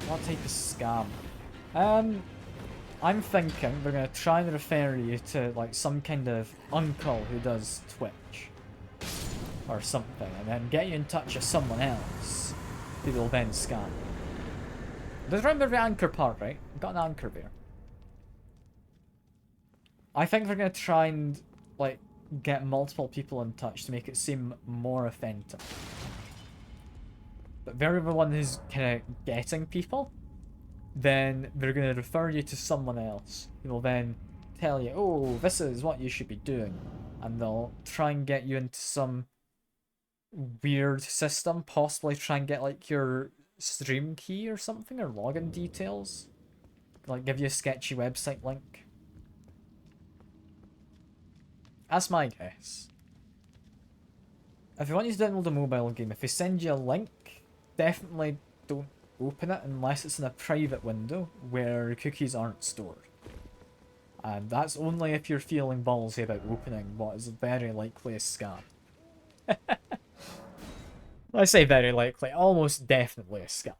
What type of scam? I'm thinking they're gonna try and refer you to like some kind of uncle who does Twitch or something, and then get you in touch with someone else who will then scam. Just remember the anchor part, right? We've got an anchor there. I think they're gonna try and like get multiple people in touch to make it seem more authentic. But they're the one who's kind of getting people. Then they're going to refer you to someone else who will then tell you, oh, this is what you should be doing. And they'll try and get you into some weird system, possibly try and get like your stream key or something, or login details. Like give you a sketchy website link. That's my guess. If you want you to download a mobile game, if they send you a link, definitely don't open it unless it's in a private window where cookies aren't stored. And that's only if you're feeling ballsy about opening what is very likely a scam. I say very likely, almost definitely a scam.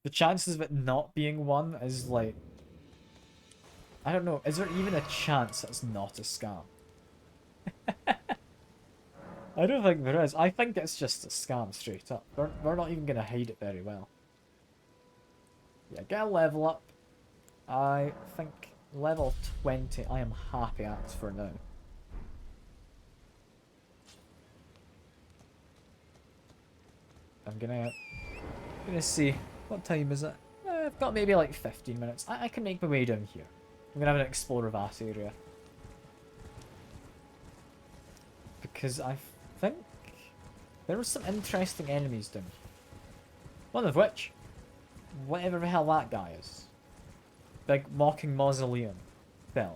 The chances of it not being one is like... I don't know, is there even a chance it's not a scam? I don't think there is. I think it's just a scam straight up. We're not even going to hide it very well. Yeah, get a level up. I think level 20 I am happy at for now. I'm gonna see. What time is it? I've got maybe like 15 minutes. I can make my way down here. I'm gonna have an explore of that area. Because I think there were some interesting enemies down here. One of which, whatever the hell that guy is. Big mocking mausoleum fella.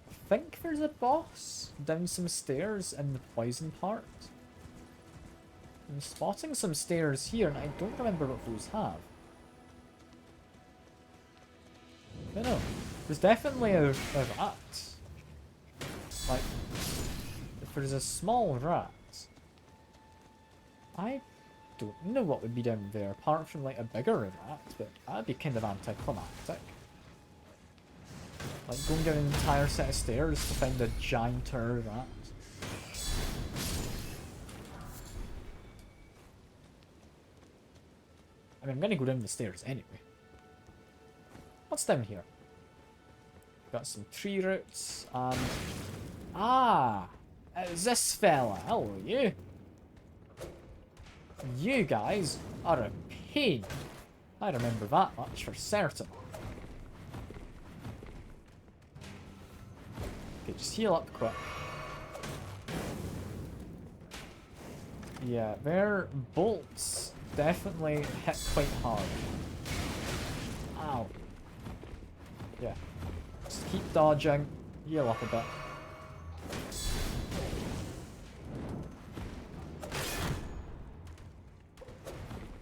I think there's a boss down some stairs in the poison part. I'm spotting some stairs here and I don't remember what those have. I don't know. There's definitely a rat. Like, if there's a small rat, I don't know what would be down there apart from like a bigger rat, but that'd be kind of anticlimactic. Like going down an entire set of stairs to find a giant rat. I mean, I'm gonna go down the stairs anyway. What's down here? Got some tree roots and... Ah! It's this fella. Hello, you. You guys are a pain. I remember that much for certain. Okay, just heal up quick. Yeah, their bolts definitely hit quite hard. Ow. Yeah. Just keep dodging. Heal up a bit.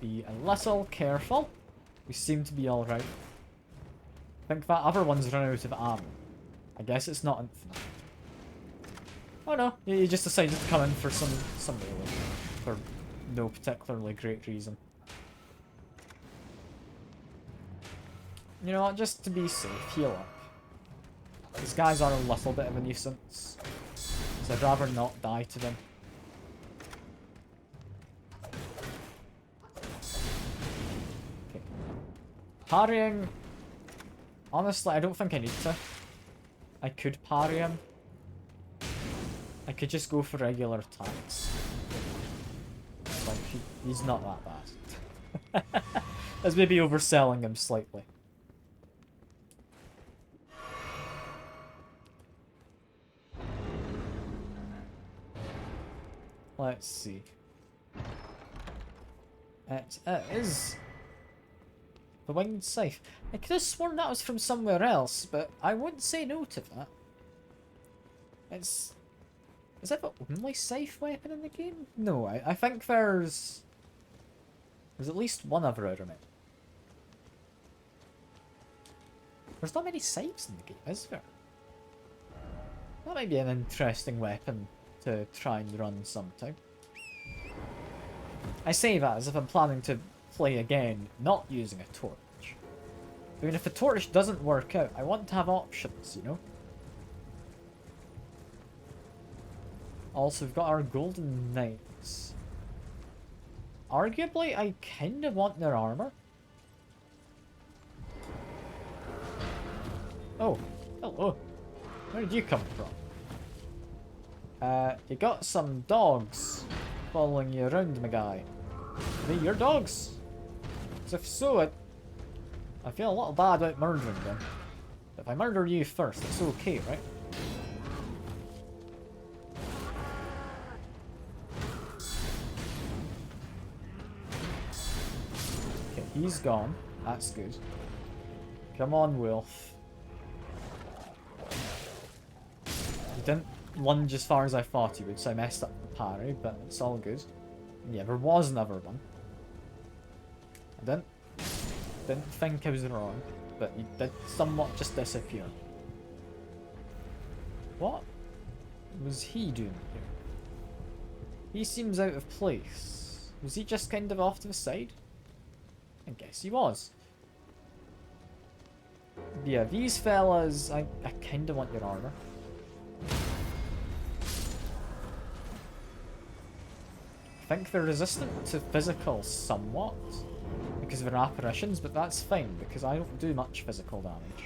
Be a little careful. We seem to be alright. I think that other one's run out of ammo. I guess it's not infinite. Oh no, you just decided to come in for some melee. For no particularly great reason. You know what, just to be safe, heal up. These guys are a little bit of a nuisance. So I'd rather not die to them. Okay. Parrying. Honestly, I don't think I need to. I could parry him. I could just go for regular attacks. Like, he's not that bad. That's maybe overselling him slightly. Let's see. It is the winged scythe. I could have sworn that was from somewhere else, but I wouldn't say no to that. Is that the only scythe weapon in the game? No, I think there's at least one other element. There's not many scythes in the game, is there? That might be an interesting weapon to try and run sometime. I say that as if I'm planning to play again not using a torch. I mean, if the torch doesn't work out, I want to have options, you know? Also, we've got our golden knights. Arguably, I kind of want their armor. Oh, hello. Where did you come from? You got some dogs following you around, my guy. Are they your dogs? Because if so, I feel a little bad about murdering them. But if I murder you first, it's okay, right? Okay, he's gone. That's good. Come on, Wolf. You didn't lunge as far as I thought he would, so I messed up the parry, but it's all good. Yeah, there was another one. I didn't think I was wrong, but he did somewhat just disappear. What was he doing here? He seems out of place. Was he just kind of off to the side? I guess he was. Yeah, these fellas, I kind of want your armor. I think they're resistant to physical somewhat because of their apparitions, but that's fine because I don't do much physical damage.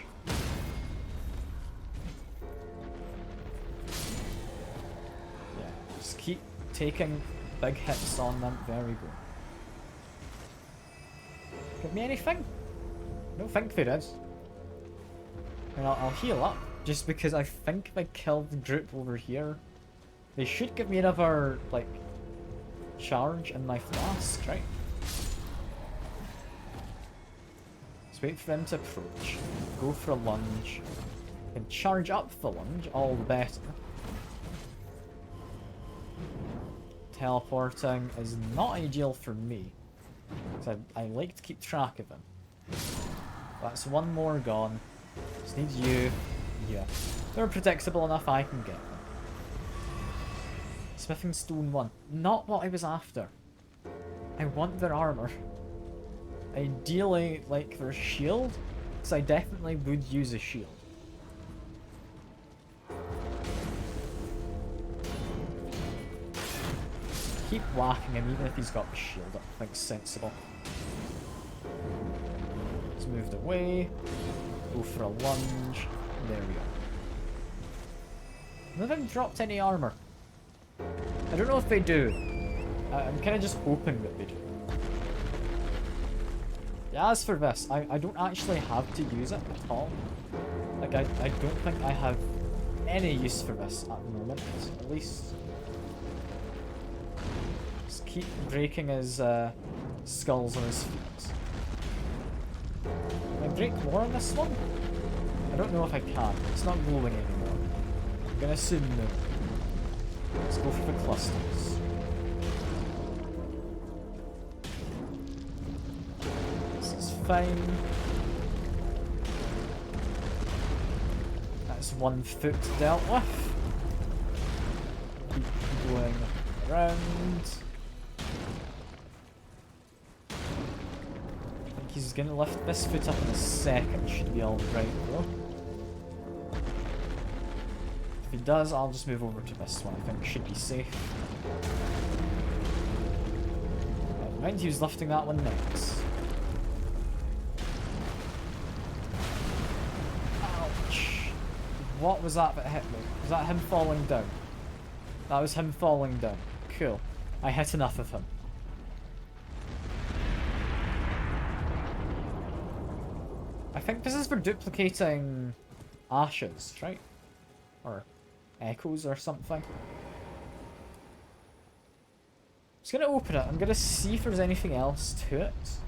Yeah, just keep taking big hits on them. There we go. Give me anything? I don't think they did. And I'll heal up just because I think if I kill the group over here, they should give me another, like, charge in my flask, right? Let's wait for them to approach. Go for a lunge. And charge up the lunge, all the better. Teleporting is not ideal for me. Because I like to keep track of them. That's one more gone. Just need you. Yeah. They're predictable enough I can get them. Smithing stone 1. Not what I was after. I want their armor. Ideally, like, their shield. Because I definitely would use a shield. Keep whacking him even if he's got the shield. I think sensible. He's moved away. Go for a lunge. There we go. None of them dropped any armor. I don't know if they do. I'm kind of just hoping that they do. Yeah, as for this, I don't actually have to use it at all. Like, I don't think I have any use for this at the moment, at least. Just keep breaking his skulls on his feet. Can I break more on this one? I don't know if I can. It's not glowing anymore. I'm gonna assume no. Let's go for the clusters. This is fine. That's 1 foot dealt with. Keep going around. I think he's gonna lift this foot up in a second. Should be alright though. If he does, I'll just move over to this one. I think it should be safe. Mind he was lifting that one next. Ouch. What was that hit me? Was that him falling down? That was him falling down. Cool. I hit enough of him. I think this is for duplicating ashes, right? Or echoes or something. Just gonna open it. I'm gonna see if there's anything else to it.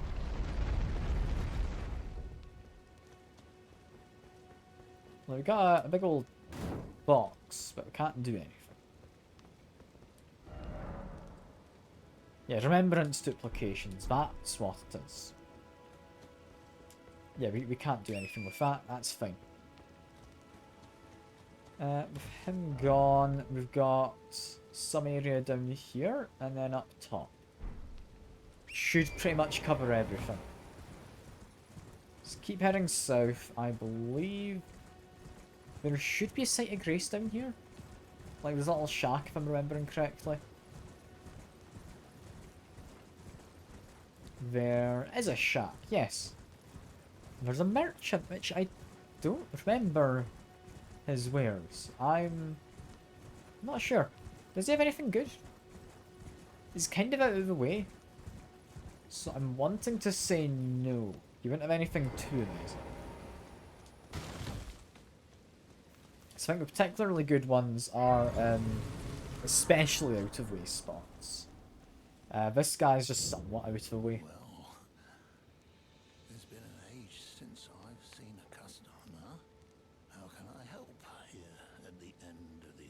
Well, we got a big old box, but we can't do anything. Yeah, remembrance duplications. That's what it is. Yeah, we can't do anything with that. That's fine. With him gone, we've got some area down here, and then up top. Should pretty much cover everything. Just keep heading south. I believe there should be a site of grace down here. Like there's a little shack, if I'm remembering correctly. There is a shack, yes. There's a merchant, which I don't remember his wares. I'm not sure. Does he have anything good? He's kind of out of the way. So I'm wanting to say no. He wouldn't have anything too amazing. So I think the particularly good ones are especially out of way spots. This guy's just somewhat out of the way. Well, it's been an age since I've seen a customer. How can I help here at the end of the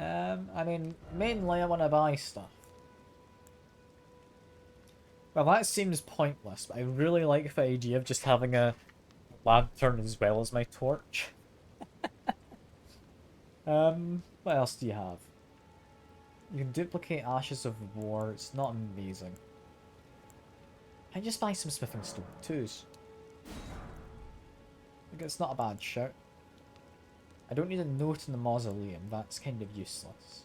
earth? I mean, mainly I want to buy stuff. Well, that seems pointless, but I really like the idea of just having a lantern as well as my torch. What else do you have? You can duplicate Ashes of War. It's not amazing. I just buy some smithing stone twos. Like, it's not a bad shout. I don't need a note in the mausoleum. That's kind of useless.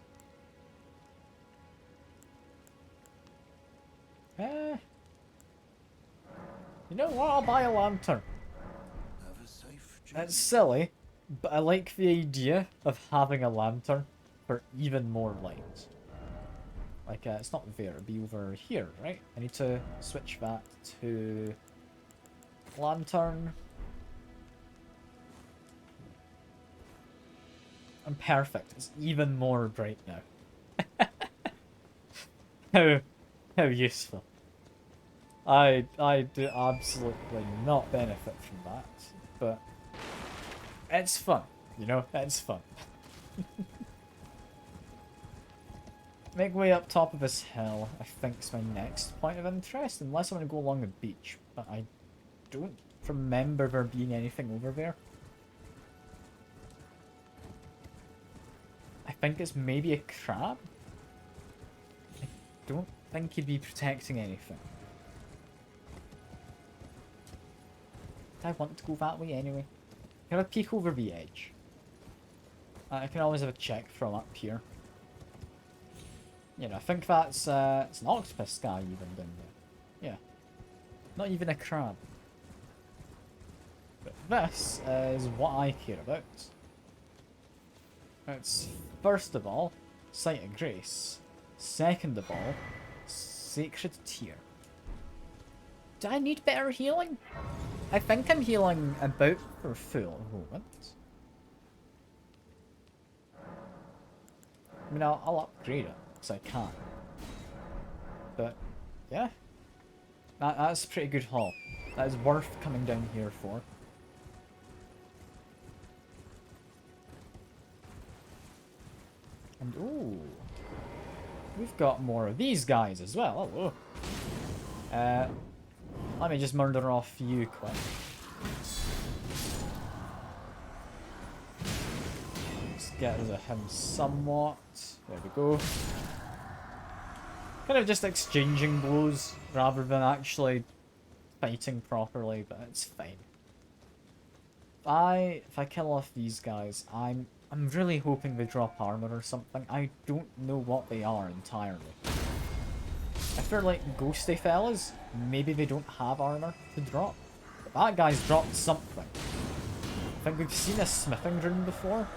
You know what? I'll buy a lantern. Have a safe journey. It's silly, but I like the idea of having a lantern for even more light. Like, it's not there, it'll be over here, right? I need to switch that to lantern. And perfect, it's even more bright now. How useful. I do absolutely not benefit from that, but it's fun, you know, it's fun. Make way up top of this hill, I think is my next point of interest, unless I want to go along the beach, but I don't remember there being anything over there. I think it's maybe a crab? I don't think he'd be protecting anything. I want to go that way anyway. Can I peek over the edge? I can always have a check from up here. You know, I think that's it's an octopus guy even down there. Yeah. Not even a crab. But this is what I care about. It's, first of all, Sight of Grace. Second of all, Sacred Tear. Do I need better healing? I think I'm healing about for full at the moment. I mean, I'll upgrade it, because I can. But, yeah. That's a pretty good haul. That is worth coming down here for. And, ooh. We've got more of these guys as well. Hello. Let me just murder off you quick. Let's get rid of him somewhat. There we go. Kind of just exchanging blows rather than actually fighting properly, but it's fine. If I kill off these guys, I'm really hoping they drop armor or something. I don't know what they are entirely. If they're like ghosty fellas, maybe they don't have armor to drop. But that guy's dropped something. I think we've seen a smithing rune before.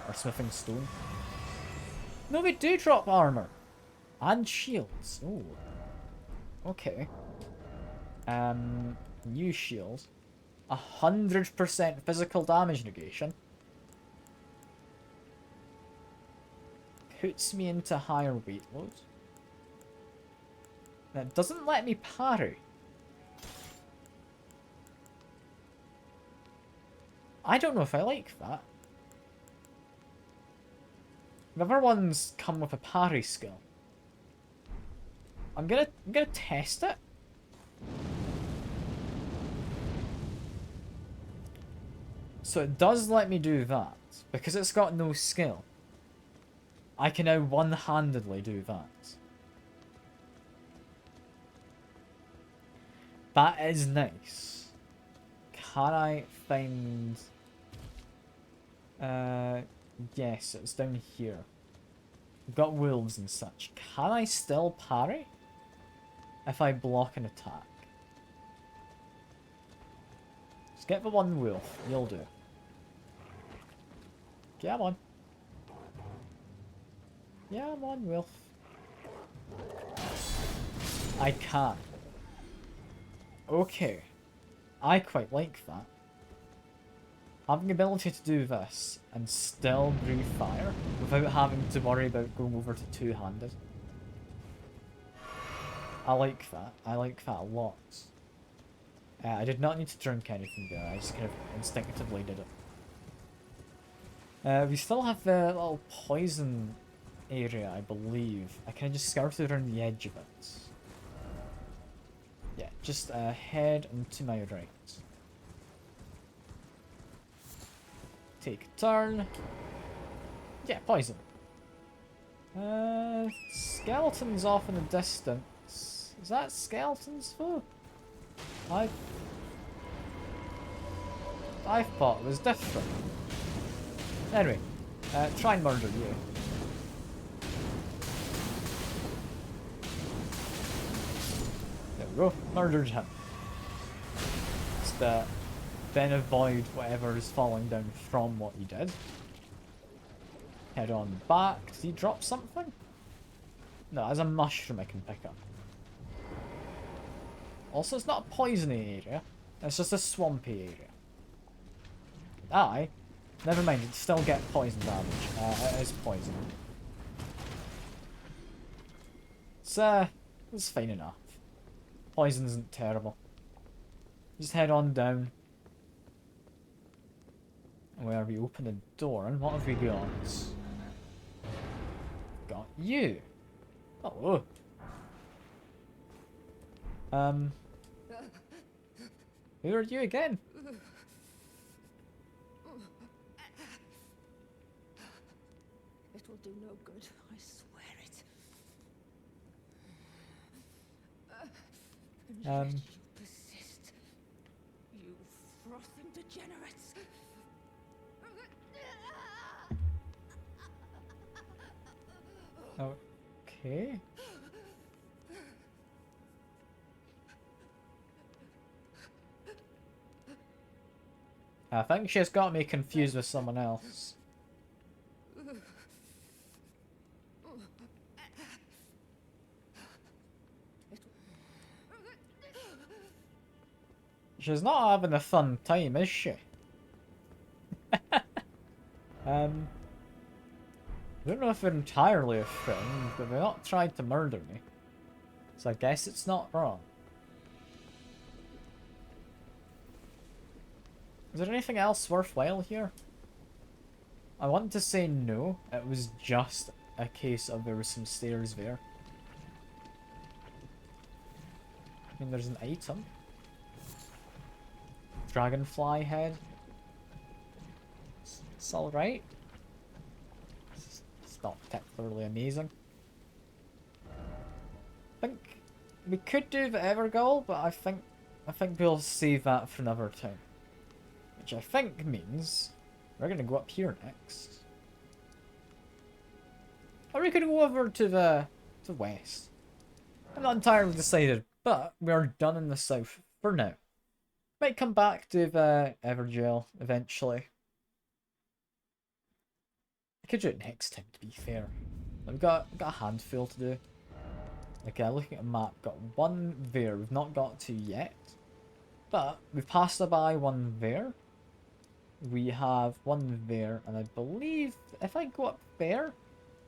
Or smithing stone. No, they do drop armor. And shields. Oh. Okay. New shield. 100% physical damage negation. Puts me into higher weight load. That doesn't let me parry. I don't know if I like that. The other ones come with a parry skill. I'm gonna test it. So it does let me do that. Because it's got no skill. I can now one-handedly do that. That is nice. Can I find... yes, it's down here. We've got wolves and such. Can I still parry? If I block an attack. Just get the one wolf. You'll do. Come on. Yeah, I'm on wolf. I can. Okay. I quite like that. Having the ability to do this and still breathe fire without having to worry about going over to two-handed. I like that. I like that a lot. I did not need to drink anything there. I just kind of instinctively did it. We still have the little poison area, I believe. I kind of just skirted around the edge of it. Yeah, just ahead and to my right. Take a turn. Yeah, poison. Skeletons off in the distance. Is that skeletons though? I thought it was different. Anyway, try and murder you. go. Murdered him. It's the then avoid whatever is falling down from what he did. Head on back. Did he drop something? No, there's a mushroom I can pick up. Also, it's not a poisony area. It's just a swampy area. Aye. Never mind, it still get poison damage. It is poison. It's fine enough. Poison isn't terrible. Just head on down. Where we open the door, and what have we got? Got you. Hello. Who are you again? It will do no good, I swear it. And yet you persist. You frothing degenerates. Okay. I think she's got me confused with someone else. She's not having a fun time, is she? I don't know if we're entirely a friend, but they've not tried to murder me. So I guess it's not wrong. Is there anything else worthwhile here? I want to say no. It was just a case of there was some stairs there. I mean, there's an item. Dragonfly head. It's alright. It's not particularly amazing. I think we could do the Evergoal, but I think we'll save that for another time. Which I think means we're gonna go up here next. Or we could go over to the west. I'm not entirely decided, but we're done in the south for now. Might come back to the Evergaol eventually. I could do it next time, to be fair. We've got a handful to do. Okay, looking at a map, got one there we've not got to yet. But we've passed by one there. We have one there, and I believe if I go up there,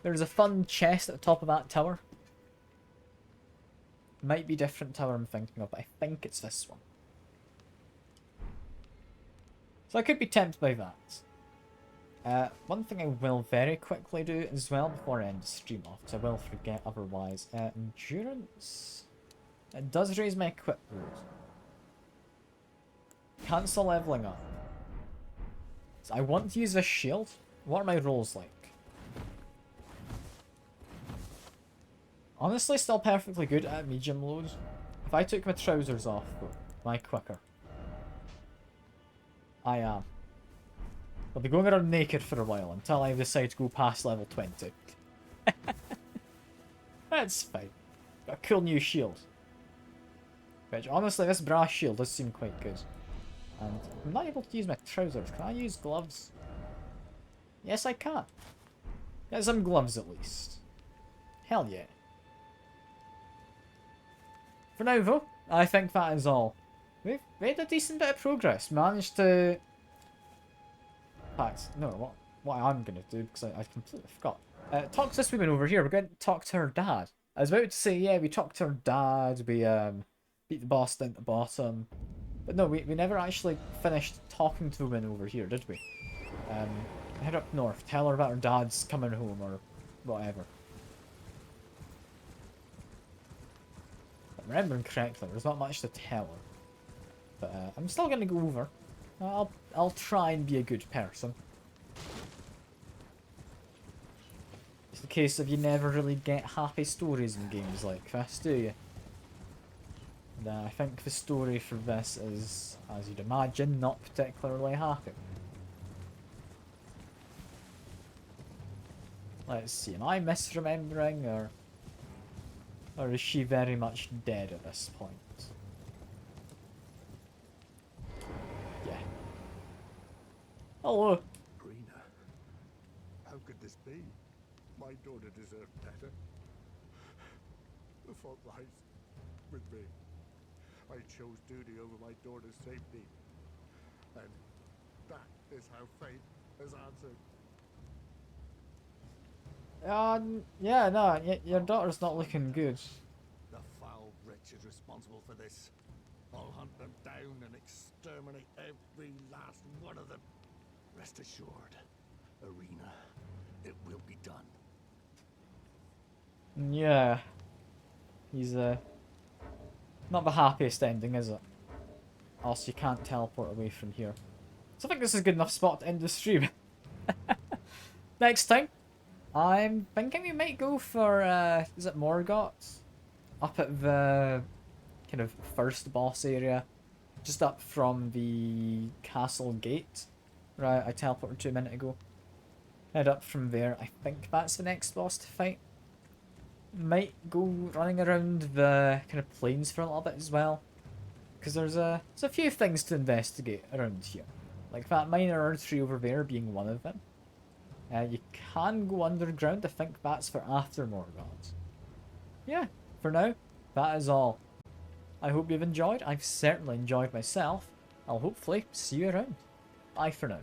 there's a fun chest at the top of that tower. Might be a different tower I'm thinking of, but I think it's this one. So I could be tempted by that. One thing I will very quickly do as well before I end the stream off, because I will forget otherwise. Endurance. It does raise my equip rolls. Cancel leveling up. So I want to use this shield. What are my rolls like? Honestly, still perfectly good at medium lows. If I took my trousers off, though, am I quicker? I am. I'll be going around naked for a while until I decide to go past level 20. That's fine. Got a cool new shield. Which, honestly, this brass shield does seem quite good. And I'm not able to use my trousers. Can I use gloves? Yes, I can. Get some gloves at least. Hell yeah. For now, though, I think that is all. We've made a decent bit of progress. Managed to... In fact, no, what I'm going to do, because I completely forgot. Talk to this woman over here. We're going to talk to her dad. I was about to say, yeah, we talked to her dad. We beat the boss down to the bottom. But no, we never actually finished talking to the woman over here, did we? Head up north. Tell her about her dad's coming home or whatever. If I'm remembering correctly, there's not much to tell her. But I'm still going to go over. I'll try and be a good person. It's the case of you never really get happy stories in games like this, do you? And I think the story for this is, as you'd imagine, not particularly happy. Let's see, am I misremembering, or is she very much dead at this point? Hello. Rena, how could this be? My daughter deserved better. The fault lies with me. I chose duty over my daughter's safety. And that is how fate has answered. Yeah, no, your daughter's not looking good. The foul wretch is responsible for this. I'll hunt them down and exterminate every last one of them. Rest assured, Arena, it will be done. Yeah. He's, not the happiest ending, is it? Also, you can't teleport away from here. So I think this is a good enough spot to end the stream. Next time, I'm thinking we might go for, is it Morgott? Up at the kind of first boss area. Just up from the castle gate. Right, I teleported to a minute ago. Head up from there. I think that's the next boss to fight. Might go running around the kind of plains for a little bit as well. Because there's a few things to investigate around here. Like that minor earth tree over there being one of them. You can go underground. I think that's for after Morgott. Yeah, for now, that is all. I hope you've enjoyed. I've certainly enjoyed myself. I'll hopefully see you around. Bye for now.